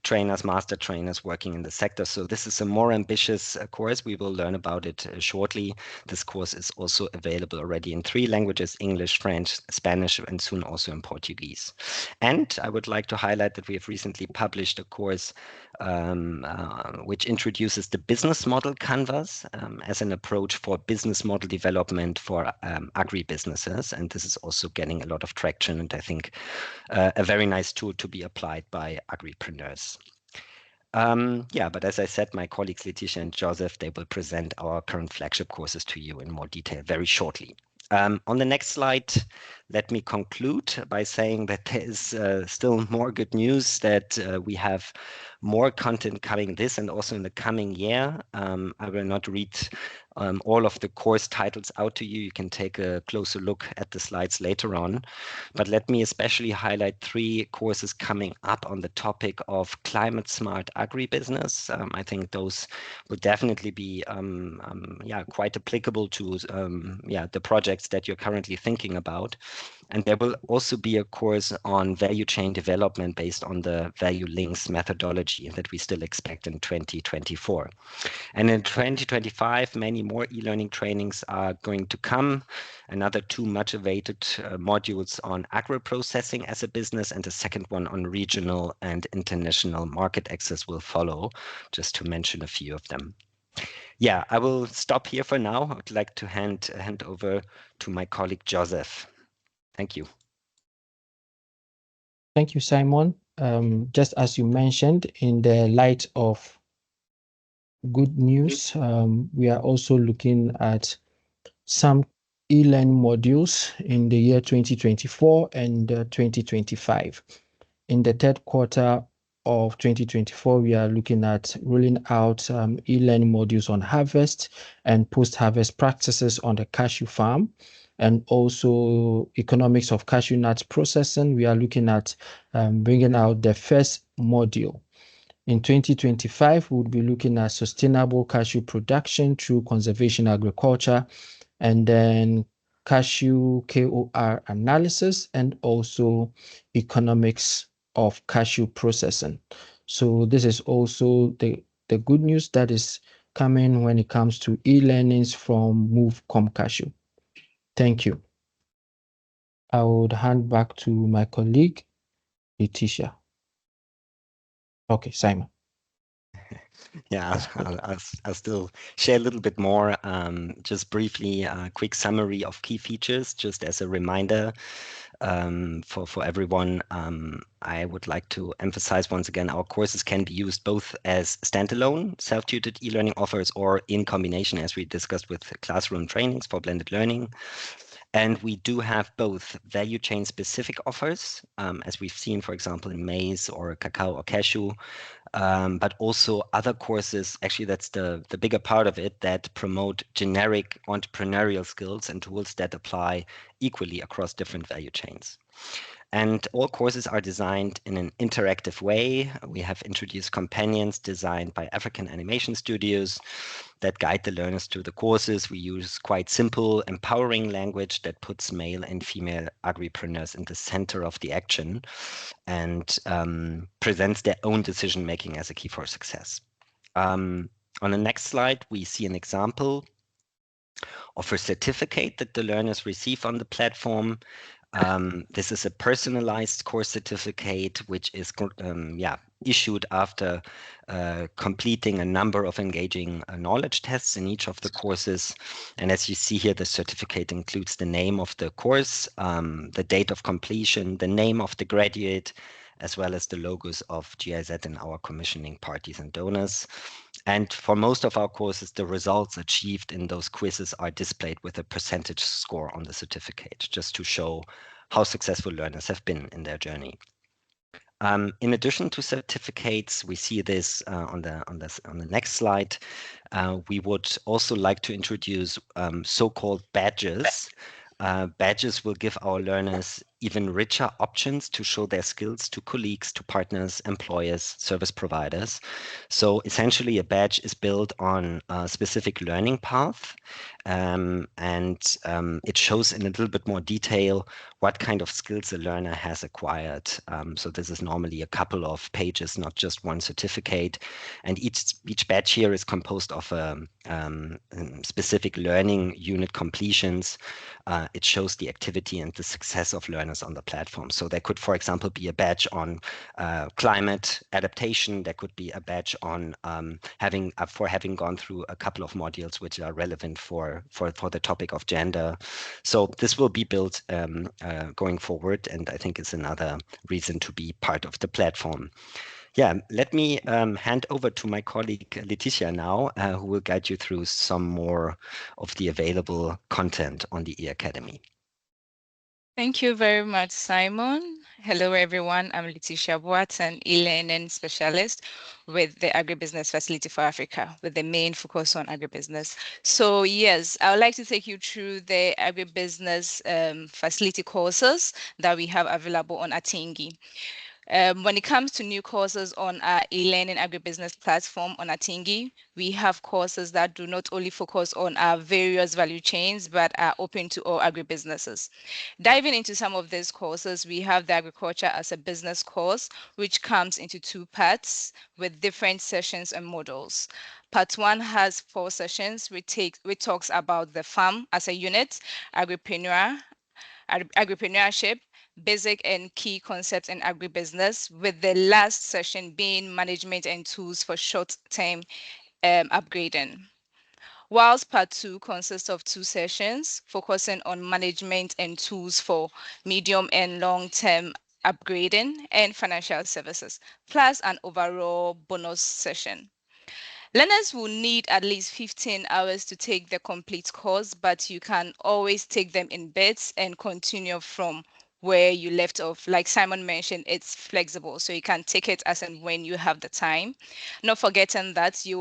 trainers, master trainers working in the sector. So this is a more ambitious course. We will learn about it shortly. This course is also available already in 3 languages, English, French, Spanish, and soon also in Portuguese. And I would like to highlight that we have recently published a course which introduces the business model canvas as an approach for business model development for agribusinesses. And this is also getting a lot of traction, and I think a very nice tool to be applied by agripreneurs. Yeah, but as I said, my colleagues Letitia and Joseph, they will present our current flagship courses to you in more detail very shortly. On the next slide, let me conclude by saying that there is still more good news, that we have more content coming this and also in the coming year. I will not read all of the course titles out to you. You can take a closer look at the slides later on. But let me especially highlight 3 courses coming up on the topic of climate smart agribusiness. I think those will definitely be yeah, quite applicable to yeah, the projects that you're currently thinking about. And there will also be a course on value chain development based on the value links methodology that we still expect in 2024. And in 2025, many more e-learning trainings are going to come. Another 2 much-awaited modules on agro-processing as a business, and a second one on regional and international market access will follow, just to mention a few of them. Yeah, I will stop here for now. I would like to hand over to my colleague Joseph. Thank you. Thank you, Simon. Just as you mentioned, in the light of good news, we are also looking at some e-learning modules in the year 2024 and 2025. In the third quarter of 2024, we are looking at rolling out e-learning modules on harvest and post-harvest practices on the cashew farm, and also economics of cashew nuts processing. We are looking at bringing out the first module. In 2025, we'll be looking at sustainable cashew production through conservation agriculture, and then cashew KOR analysis, and also economics of cashew processing. So this is also the good news that is coming when it comes to e-learnings from Move Cashew. Thank you. I would hand back to my colleague, Letitia. Okay, Simon. Yeah, I'll still share a little bit more. Just briefly, a quick summary of key features, just as a reminder for everyone. I would like to emphasize once again, our courses can be used both as standalone self-tutored e-learning offers or in combination, as we discussed, with classroom trainings for blended learning. And we do have both value chain specific offers, as we've seen, for example, in maize or cacao or cashew, but also other courses, actually that's the bigger part of it, that promote generic entrepreneurial skills and tools that apply equally across different value chains. And all courses are designed in an interactive way. We have introduced companions designed by African animation studios that guide the learners through the courses. We use quite simple, empowering language that puts male and female agripreneurs in the center of the action and presents their own decision-making as a key for success. On the next slide, we see an example of a certificate that the learners receive on the platform. This is a personalized course certificate, which is issued after completing a number of engaging knowledge tests in each of the courses. And as you see here, the certificate includes the name of the course, the date of completion, the name of the graduate, as well as the logos of GIZ and our commissioning parties and donors. And for most of our courses, the results achieved in those quizzes are displayed with a percentage score on the certificate, just to show how successful learners have been in their journey. In addition to certificates, we see this on the next slide. We would also like to introduce so-called badges. Badges will give our learners even richer options to show their skills to colleagues, to partners, employers, service providers. So essentially, a badge is built on a specific learning path, and it shows in a little bit more detail what kind of skills a learner has acquired. So this is normally a couple of pages, not just one certificate. And each badge here is composed of specific learning unit completions. It shows the activity and the success of learners on the platform. So there could, for example, be a badge on climate adaptation. There could be a badge on having gone through a couple of modules which are relevant for the topic of gender. So this will be built going forward, and I think it's another reason to be part of the platform. Yeah, let me hand over to my colleague Letitia now, who will guide you through some more of the available content on the eAcademy. Thank you very much, Simon. Hello, everyone. I'm Letitia Boat, an e-learning specialist with the Agri-Business Facility for Africa, with the main focus on agribusiness. So yes, I would like to take you through the Agri-Business facility courses that we have available on Atingi. When it comes to new courses on our e-learning agribusiness platform on Atingi, we have courses that do not only focus on our various value chains, but are open to all agribusinesses. Diving into some of these courses, we have the agriculture as a business course, which comes into 2 parts with different sessions and modules. Part 1 has 4 sessions, which talks about the farm as a unit, agripreneurship, basic and key concepts in agribusiness, with the last session being management and tools for short-term upgrading. Whilst part 2 consists of 2 sessions, focusing on management and tools for medium and long-term upgrading and financial services, plus an overall bonus session. Learners will need at least 15 hours to take the complete course, but you can always take them in bits and continue from where you left off. Like Simon mentioned, it's flexible, so you can take it as and when you have the time. Not forgetting that you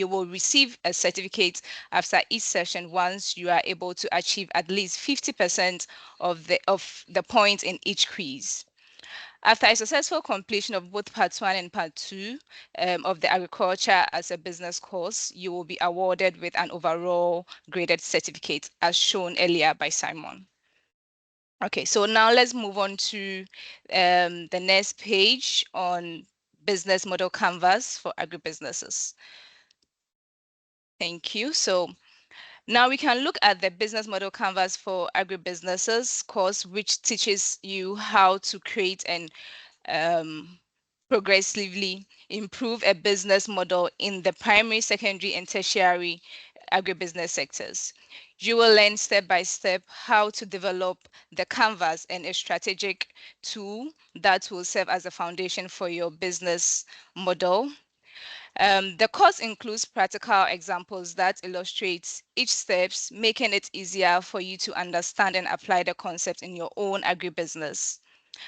will receive a certificate after each session once you are able to achieve at least 50% of the points in each quiz. After a successful completion of both part 1 and part 2 of the agriculture as a business course, you will be awarded with an overall graded certificate as shown earlier by Simon. Okay, so now let's move on to the next page on business model canvas for agribusinesses. Thank you. So now we can look at the business model canvas for agribusinesses course, which teaches you how to create and progressively improve a business model in the primary, secondary, and tertiary agribusiness sectors. You will learn step by step how to develop the canvas and a strategic tool that will serve as a foundation for your business model. The course includes practical examples that illustrate each steps, making it easier for you to understand and apply the concept in your own agribusiness.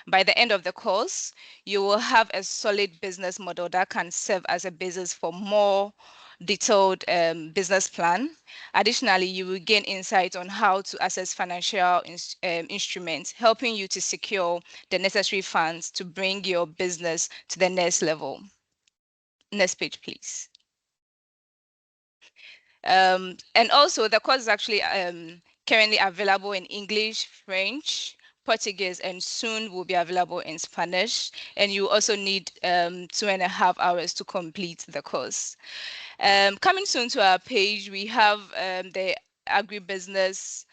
By the end of the course, you will have a solid business model that can serve as a basis for more detailed business plan. Additionally, you will gain insight on how to access financial instruments, helping you to secure the necessary funds to bring your business to the next level. Next page, please. And also, the course is actually currently available in English, French, Portuguese, and soon will be available in Spanish. And you also need 2.5 hours to complete the course. Coming soon to our page, we have the Agribusiness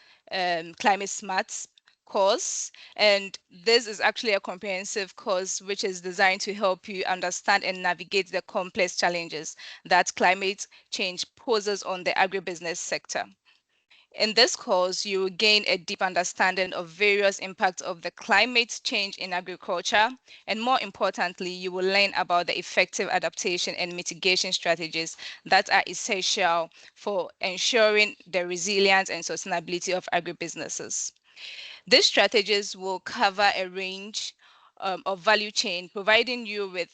Climate Smart course, and this is actually a comprehensive course which is designed to help you understand and navigate the complex challenges that climate change poses on the agribusiness sector. In this course, you will gain a deep understanding of various impacts of the climate change in agriculture, and more importantly, you will learn about the effective adaptation and mitigation strategies that are essential for ensuring the resilience and sustainability of agribusinesses. These strategies will cover a range of value chain, providing you with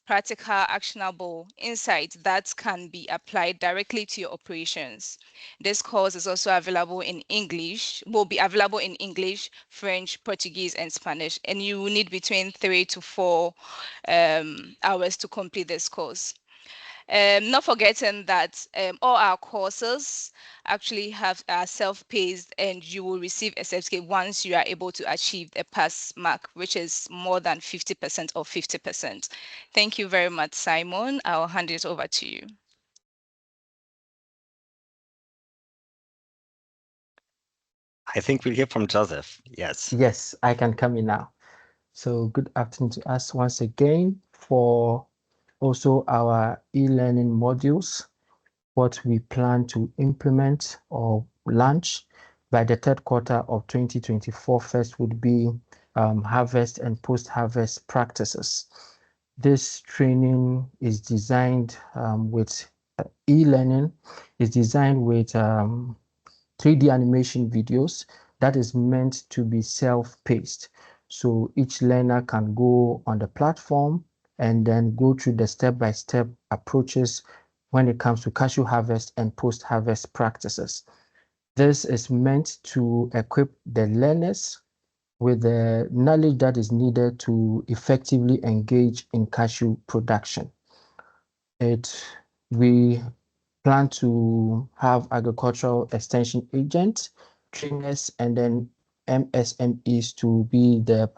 practical, actionable insights that can be applied directly to your operations. This course is also available in English, will be available in English, French, Portuguese, and Spanish, and you will need between 3 to 4 hours to complete this course. Not forgetting that all our courses actually are self-paced, and you will receive a certificate once you are able to achieve a pass mark, which is more than 50% or 50%. Thank you very much, Simon. I'll hand it over to you. I think we'll hear from Joseph. Yes. Yes, I can come in now. So good afternoon to us once again for also our e-learning modules, what we plan to implement or launch by the third quarter of 2024. First would be harvest and post-harvest practices. This training is designed with e-learning, is designed with 3D animation videos that is meant to be self-paced. So each learner can go on the platform and then go through the step-by-step approaches when it comes to cashew harvest and post-harvest practices. This is meant to equip the learners with the knowledge that is needed to effectively engage in cashew production. We plan to have agricultural extension agents, trainers, and then MSMEs to be the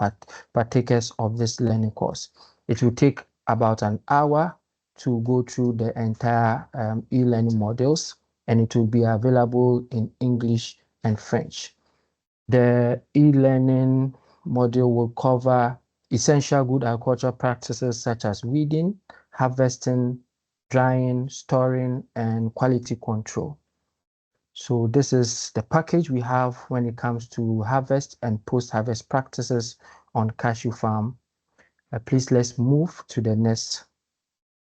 partakers of this learning course. It will take about an hour to go through the entire e-learning modules, and it will be available in English and French. The e-learning module will cover essential good agricultural practices such as weeding, harvesting, drying, storing, and quality control. So this is the package we have when it comes to harvest and post-harvest practices on cashew farm. Please let's move to the next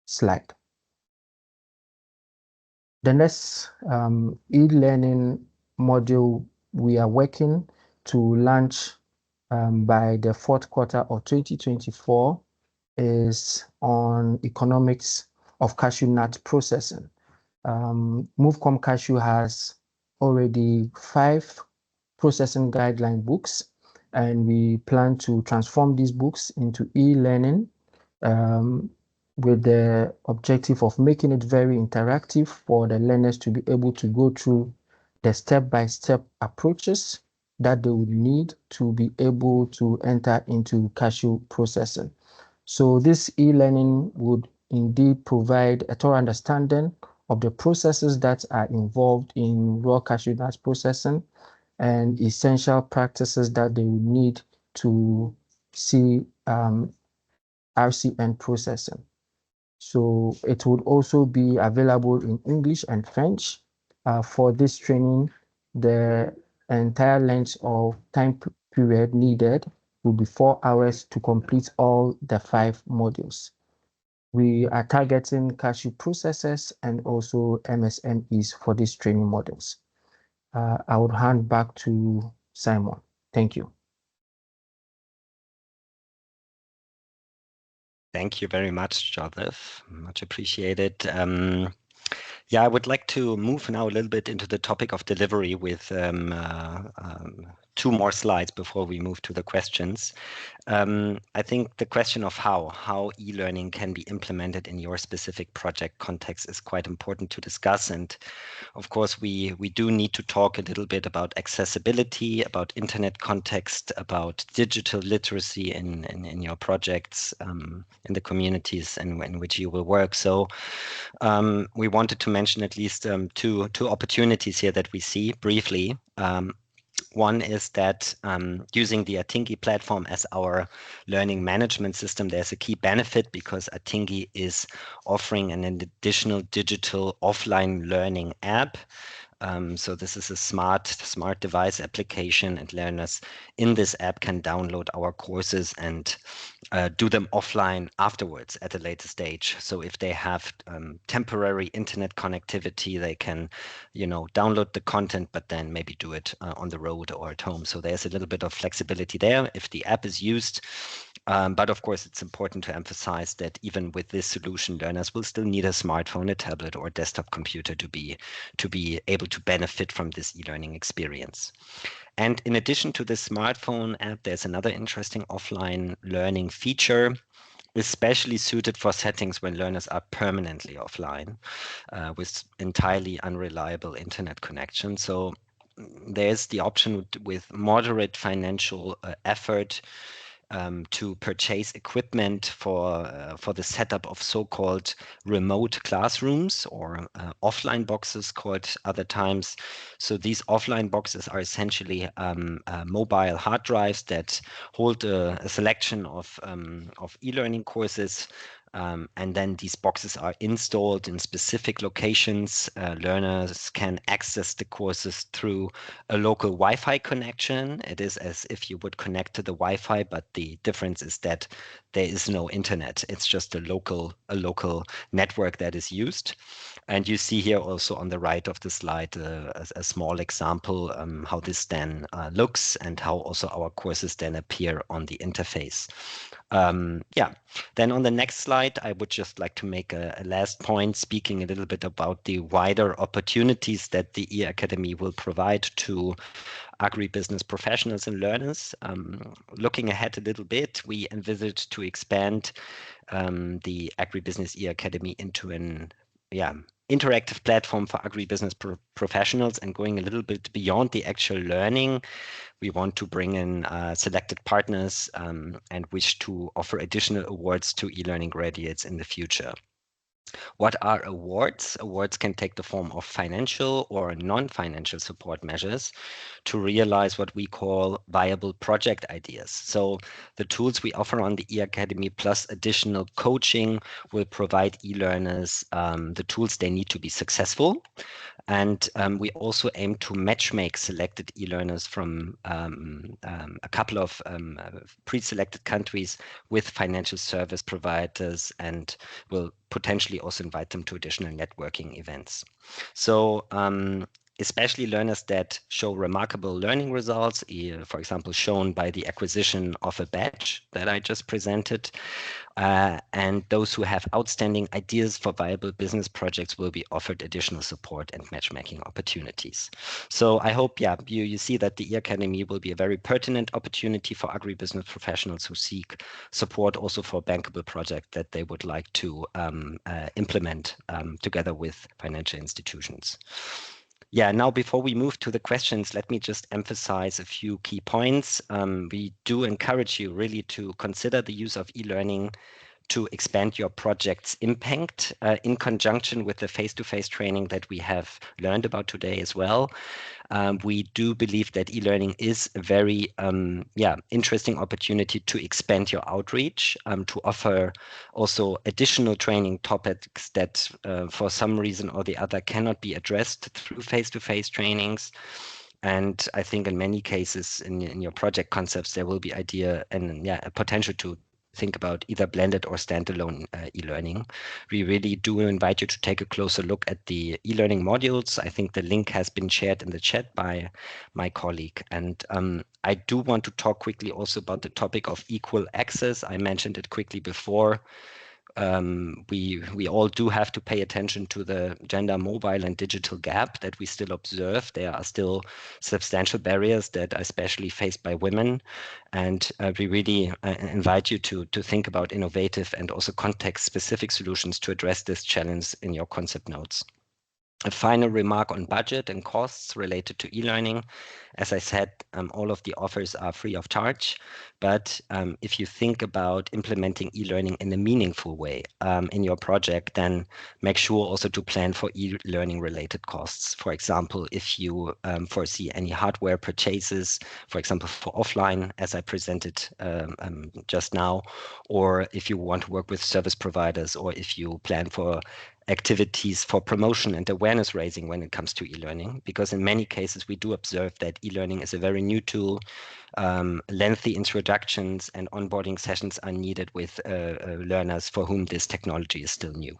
slide. The next e-learning module we are working to launch by the fourth quarter of 2024 is on economics of cashew nut processing. MoveCom Cashew has already 5 processing guideline books, and we plan to transform these books into e-learning with the objective of making it very interactive for the learners to be able to go through the step-by-step approaches that they would need to be able to enter into cashew processing. So this e-learning would indeed provide a thorough understanding of the processes that are involved in raw cashew nut processing and essential practices that they would need to see RCN processing. So it would also be available in English and French. For this training, the entire length of time period needed will be 4 hours to complete all the 5 modules. We are targeting cashew processors and also MSMEs for these training models. I would hand back to Simon. Thank you. Thank you very much, Joseph. Much appreciated. Yeah, I would like to move now a little bit into the topic of delivery with 2 more slides before we move to the questions. I think the question of how e-learning can be implemented in your specific project context is quite important to discuss. And of course, we do need to talk a little bit about accessibility, about internet context, about digital literacy in your projects, in the communities in which you will work. So we wanted to mention at least two opportunities here that we see briefly. One is that using the Atingi platform as our learning management system, there's a key benefit because Atingi is offering an additional digital offline learning app. So this is a smart device application, and learners in this app can download our courses and do them offline afterwards at a later stage. So if they have temporary internet connectivity, they can, download the content, but then maybe do it on the road or at home. So there's a little bit of flexibility there if the app is used. But of course, it's important to emphasize that even with this solution, learners will still need a smartphone, a tablet, or a desktop computer to be able to benefit from this e-learning experience. And in addition to the smartphone app, there's another interesting offline learning feature, especially suited for settings when learners are permanently offline with entirely unreliable internet connection. So there's the option with moderate financial effort to purchase equipment for the setup of so-called remote classrooms or offline boxes called other times. So these offline boxes are essentially mobile hard drives that hold a selection of e-learning courses. And then these boxes are installed in specific locations. Learners can access the courses through a local Wi-Fi connection. It is as if you would connect to the Wi-Fi, but the difference is that there is no internet. It's just a local network that is used. And you see here also on the right of the slide a small example how this then looks and how also our courses then appear on the interface. Yeah, then on the next slide, I would just like to make a last point, speaking a little bit about the wider opportunities that the e-Academy will provide to agribusiness professionals and learners. Looking ahead a little bit, we envisage to expand the Agribusiness e-Academy into an interactive platform for agribusiness professionals, and going a little bit beyond the actual learning. We want to bring in selected partners and wish to offer additional awards to e-learning graduates in the future. What are awards? Awards can take the form of financial or non-financial support measures to realize what we call viable project ideas. So the tools we offer on the e-Academy plus additional coaching will provide e-learners the tools they need to be successful. And we also aim to matchmake selected e-learners from a couple of pre-selected countries with financial service providers, and will potentially also invite them to additional networking events. So especially learners that show remarkable learning results, for example, shown by the acquisition of a badge that I just presented, and those who have outstanding ideas for viable business projects will be offered additional support and matchmaking opportunities. So I hope, you see that the e-Academy will be a very pertinent opportunity for agribusiness professionals who seek support also for a bankable project that they would like to implement together with financial institutions. Yeah, now before we move to the questions, let me just emphasize a few key points. We do encourage you really to consider the use of e-learning to expand your project's impact in conjunction with the face-to-face training that we have learned about today as well. We do believe that e-learning is a very interesting opportunity to expand your outreach, to offer also additional training topics that for some reason or the other cannot be addressed through face-to-face trainings. And I think in many cases in your project concepts, there will be a potential to think about either blended or standalone e-learning. We really do invite you to take a closer look at the e-learning modules. I think the link has been shared in the chat by my colleague. And I do want to talk quickly also about the topic of equal access. I mentioned it quickly before. We all do have to pay attention to the gender, mobile, and digital gap that we still observe. There are still substantial barriers that are especially faced by women, and we really invite you to think about innovative and also context-specific solutions to address this challenge in your concept notes. A final remark on budget and costs related to e-learning. As I said, all of the offers are free of charge, but if you think about implementing e-learning in a meaningful way in your project, then make sure also to plan for e-learning related costs. For example, if you foresee any hardware purchases, for example, for offline, as I presented just now, or if you want to work with service providers, or if you plan for activities for promotion and awareness raising when it comes to e-learning, because in many cases we do observe that e-learning is a very new tool. Lengthy introductions and onboarding sessions are needed with learners for whom this technology is still new.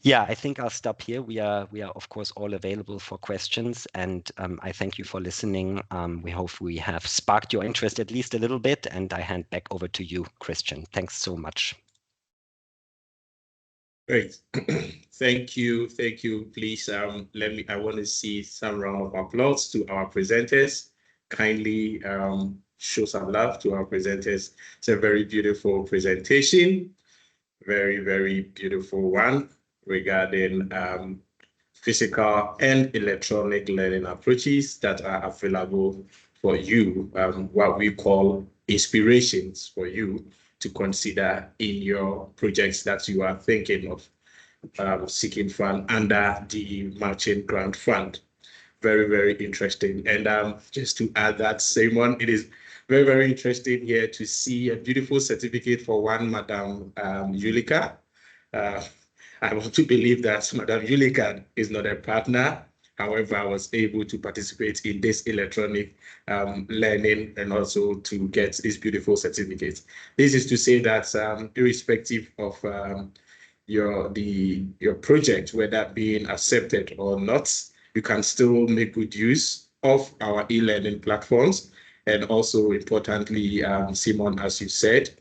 Yeah, I think I'll stop here. We are of course all available for questions, and I thank you for listening. We hope we have sparked your interest at least a little bit, and I hand back over to you, Christian. Thanks so much. Great. Thank you. Please, I want to see some round of applause to our presenters. Kindly show some love to our presenters. It's a very beautiful presentation. Very, very beautiful one regarding physical and electronic learning approaches that are available for you, what we call inspirations for you to consider in your projects that you are thinking of seeking fund under the Matching Grant Fund. Very, very interesting. And just to add that, Simon, it is very, very interesting here to see a beautiful certificate for one Madam Yulika. I want to believe that Madam Yulika is not a partner. However, I was able to participate in this electronic learning and also to get this beautiful certificate. This is to say that irrespective of your project, whether being accepted or not, you can still make good use of our e-learning platforms. And also importantly, Simon, as you said,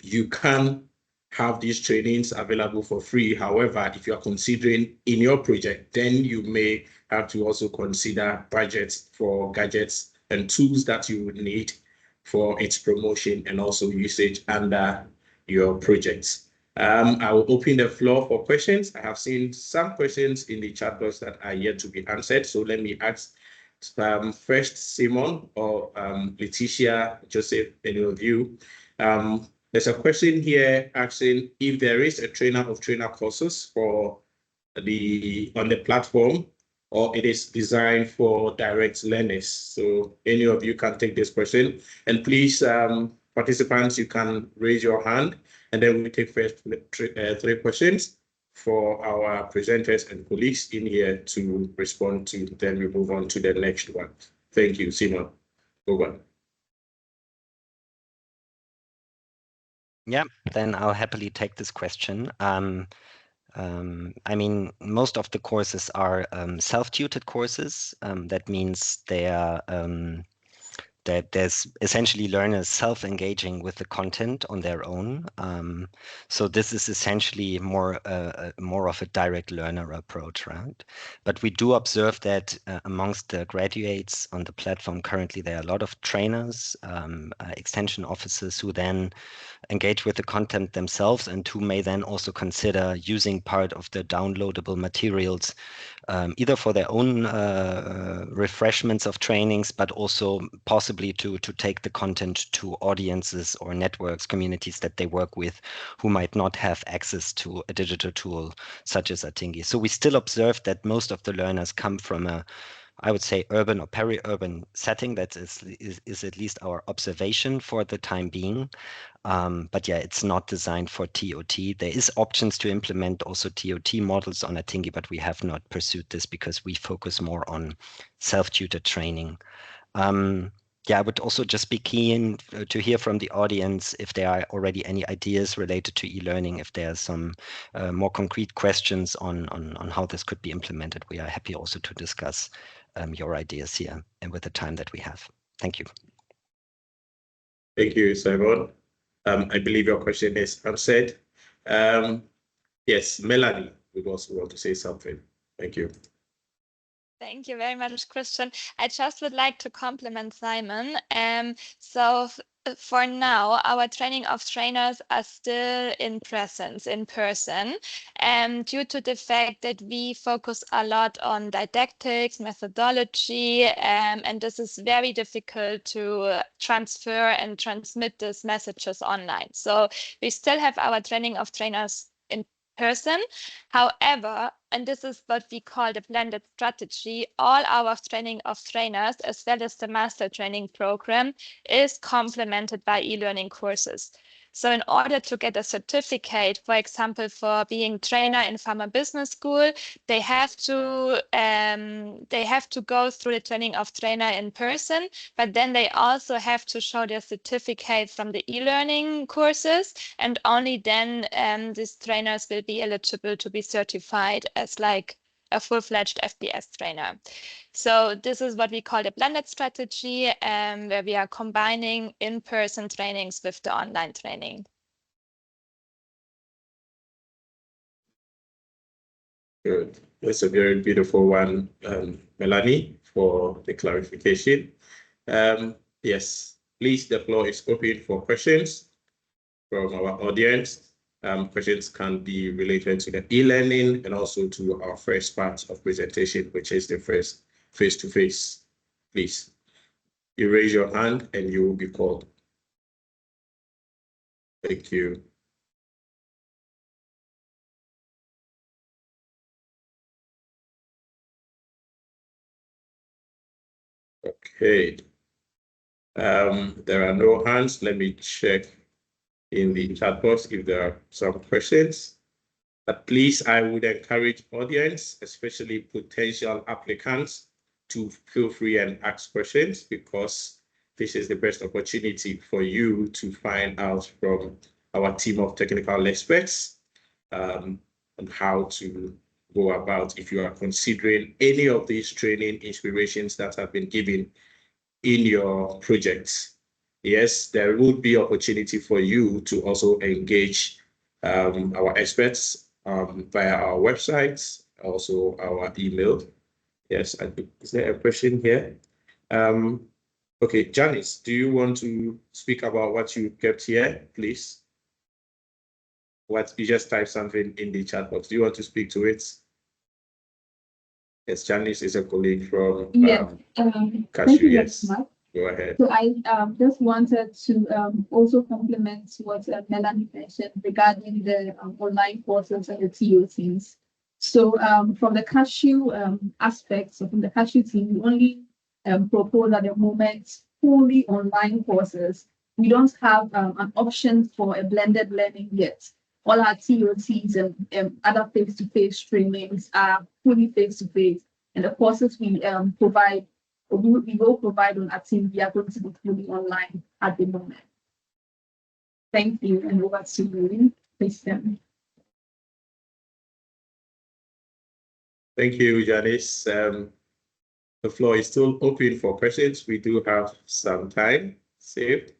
you can have these trainings available for free. However, if you are considering in your project, then you may have to also consider budgets for gadgets and tools that you would need for its promotion and also usage under your projects. I will open the floor for questions. I have seen some questions in the chat box that are yet to be answered. So let me ask first Simon or Letitia, Joseph, any of you. There's a question here asking if there is a trainer of trainer courses for on the platform, or it is designed for direct learners. So any of you can take this question. And please, participants, you can raise your hand, and then we take first three questions for our presenters and colleagues in here to respond to. Then we move on to the next one. Thank you, Simon. Over. Yeah, then I'll happily take this question. I mean, most of the courses are self-tutored courses. That means they are that there's essentially learners self-engaging with the content on their own. So this is essentially more of a direct learner approach, right? But we do observe that amongst the graduates on the platform currently, there are a lot of trainers, extension officers who then engage with the content themselves and who may then also consider using part of the downloadable materials either for their own refreshments of trainings, but also possibly to take the content to audiences or networks, communities that they work with who might not have access to a digital tool such as Atingi. So we still observe that most of the learners come from a, I would say, urban or peri-urban setting. That is at least our observation for the time being. But yeah, it's not designed for TOT. There is options to implement also TOT models on Atingi, but we have not pursued this because we focus more on self-tutor training. Yeah, I would also just be keen to hear from the audience if there are already any ideas related to e-learning, if there are some more concrete questions on how this could be implemented. We are happy also to discuss your ideas here and with the time that we have. Thank you. Thank you, Simon. I believe your question is answered. Yes, Melanie would also want to say something. Thank you. Thank you very much, Christian. I just would like to compliment Simon. So for now, our training of trainers are still in person, due to the fact that we focus a lot on didactics, methodology, and this is very difficult to transfer and transmit these messages online. So we still have our training of trainers in person. However, and this is what we call the blended strategy, all our training of trainers, as well as the master training program, is complemented by e-learning courses. So in order to get a certificate, for example, for being trainer in Farmer Business School, they have to go through the training of trainer in person, but then they also have to show their certificate from the e-learning courses, and only then these trainers will be eligible to be certified as like a full-fledged FBS trainer. So this is what we call the blended strategy, where we are combining in-person trainings with the online training. Good. That's a very beautiful one, Melanie, for the clarification. Yes, please, the floor is open for questions from our audience. Questions can be related to the e-learning and also to our first part of presentation, which is the first face-to-face. Please, you raise your hand and you will be called. Thank you. Okay. There are no hands. Let me check in the chat box if there are some questions. But please, I would encourage audience, especially potential applicants, to feel free and ask questions, because this is the best opportunity for you to find out from our team of technical experts on how to go about if you are considering any of these training inspirations that have been given in your projects. Yes, there would be opportunity for you to also engage our experts via our websites, also our email. Yes, is there a question here? Okay, Janice, do you want to speak about what you kept here, please? What you just typed something in the chat box. Do you want to speak to it? Yes, Janice is a colleague from Thank you very Yes, much. go ahead. So I just wanted to also compliment what Melanie mentioned regarding the online courses and the TOCs. So from the cashew aspect, so from the cashew team, we only propose at the moment fully online courses. We don't have an option for a blended learning yet. All our TOCs and other face-to-face trainings are fully face-to-face. And the courses we provide, we will provide on our team, we are going to be fully online at the moment. Thank you, and over to you, Christian. Thank you, Janice. The floor is still open for questions. We do have some time saved.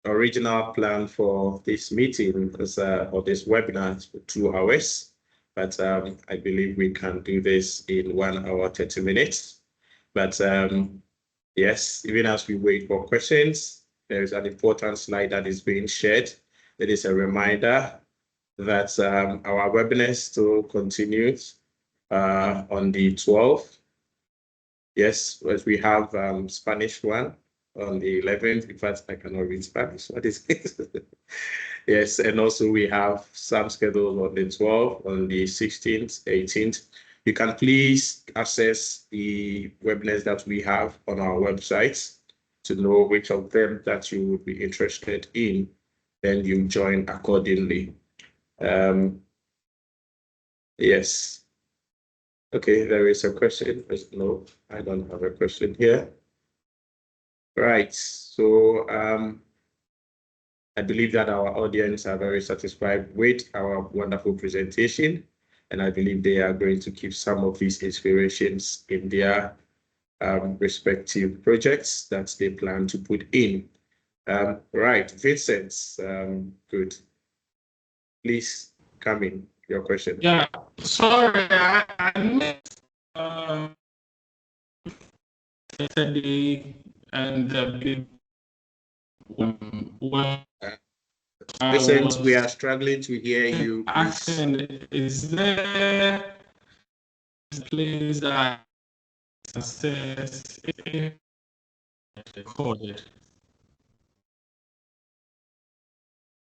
Original plan for this meeting is, or this webinar is for 2 hours, but I believe we can do this in 1 hour, 30 minutes. But yes, even as we wait for questions, there is an important slide that is being shared. It is a reminder that our webinar still continues on the 12th. Yes, as we have Spanish one on the 11th. In fact, I cannot read Spanish. What is it? Yes, and also we have some scheduled on the 12th, on the 16th, 18th. You can please access the webinars that we have on our website to know which of them that you would be interested in. Then you join accordingly. Yes. Okay, there is a question. No, I don't have a question here. Right, so I believe that our audience are very satisfied with our wonderful presentation, and I believe they are going to keep some of these inspirations in their respective projects that they plan to put in. Right, Vincent, good. Please come in, your question. Yeah, sorry, I missed yesterday and the big when Vincent, we are struggling to hear you. Asking, is there a place that access recorded?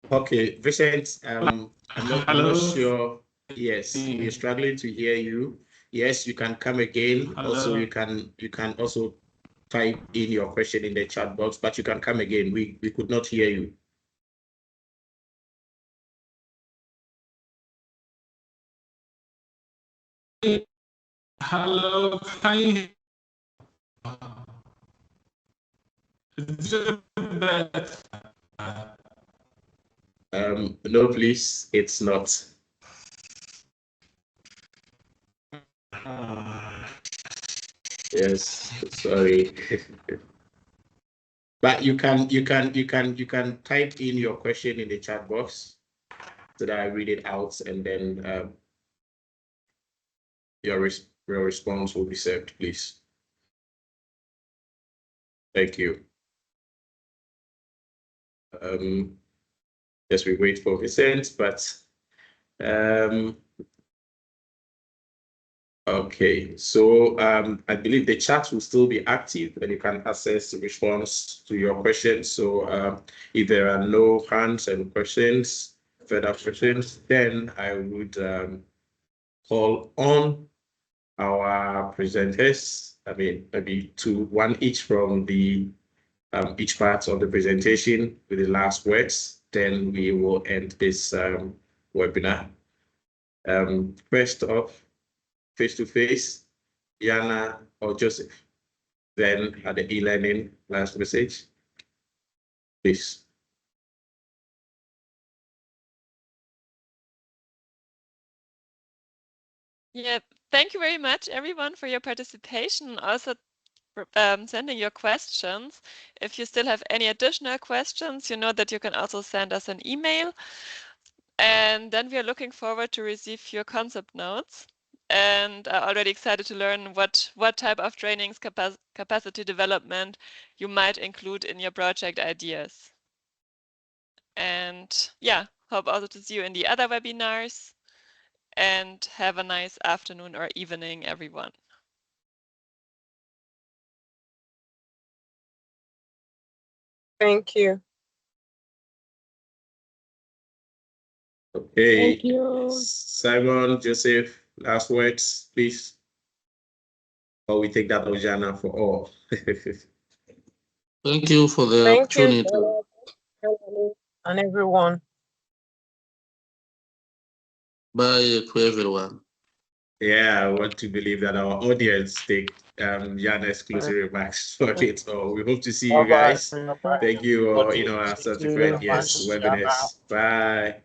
Okay, Vincent, I'm not sure. Yes, we're struggling to hear you. Yes, you can come again. Hello. Also, you can also type in your question in the chat box, but you can come again. We could not hear you. Hello, can you hear? Is it better? No, please, it's not. Yes, sorry. But you can type in your question in the chat box so that I read it out, and then your response will be served, please. Thank you. Yes, we wait for Vincent, but okay, so I believe the chat will still be active and you can access the response to your questions. So if there are no hands and further questions, then I would call on our presenters. I mean, maybe one each from the each part of the presentation with the last words. Then we will end this webinar. First off, face-to-face, Yana or Joseph. Then at the e-learning last message, please. Yeah, thank you very much, everyone, for your participation. Also, sending your questions. If you still have any additional questions, you know that you can also send us an email. And then we are looking forward to receive your concept notes. And are already excited to learn what type of trainings, capacity development you might include in your project ideas. And yeah, hope also to see you in the other webinars. And have a nice afternoon or evening, everyone. Thank you. Okay. Thank you. Simon, Joseph, last words, please. Or we take that Ojana for all. Thank you for the Thank opportunity. you, and everyone. Bye to everyone. Yeah, I want to believe that our audience take Yana's closing remarks for it. So we hope to see you guys. Thank you, our certified guests, webinars. Bye.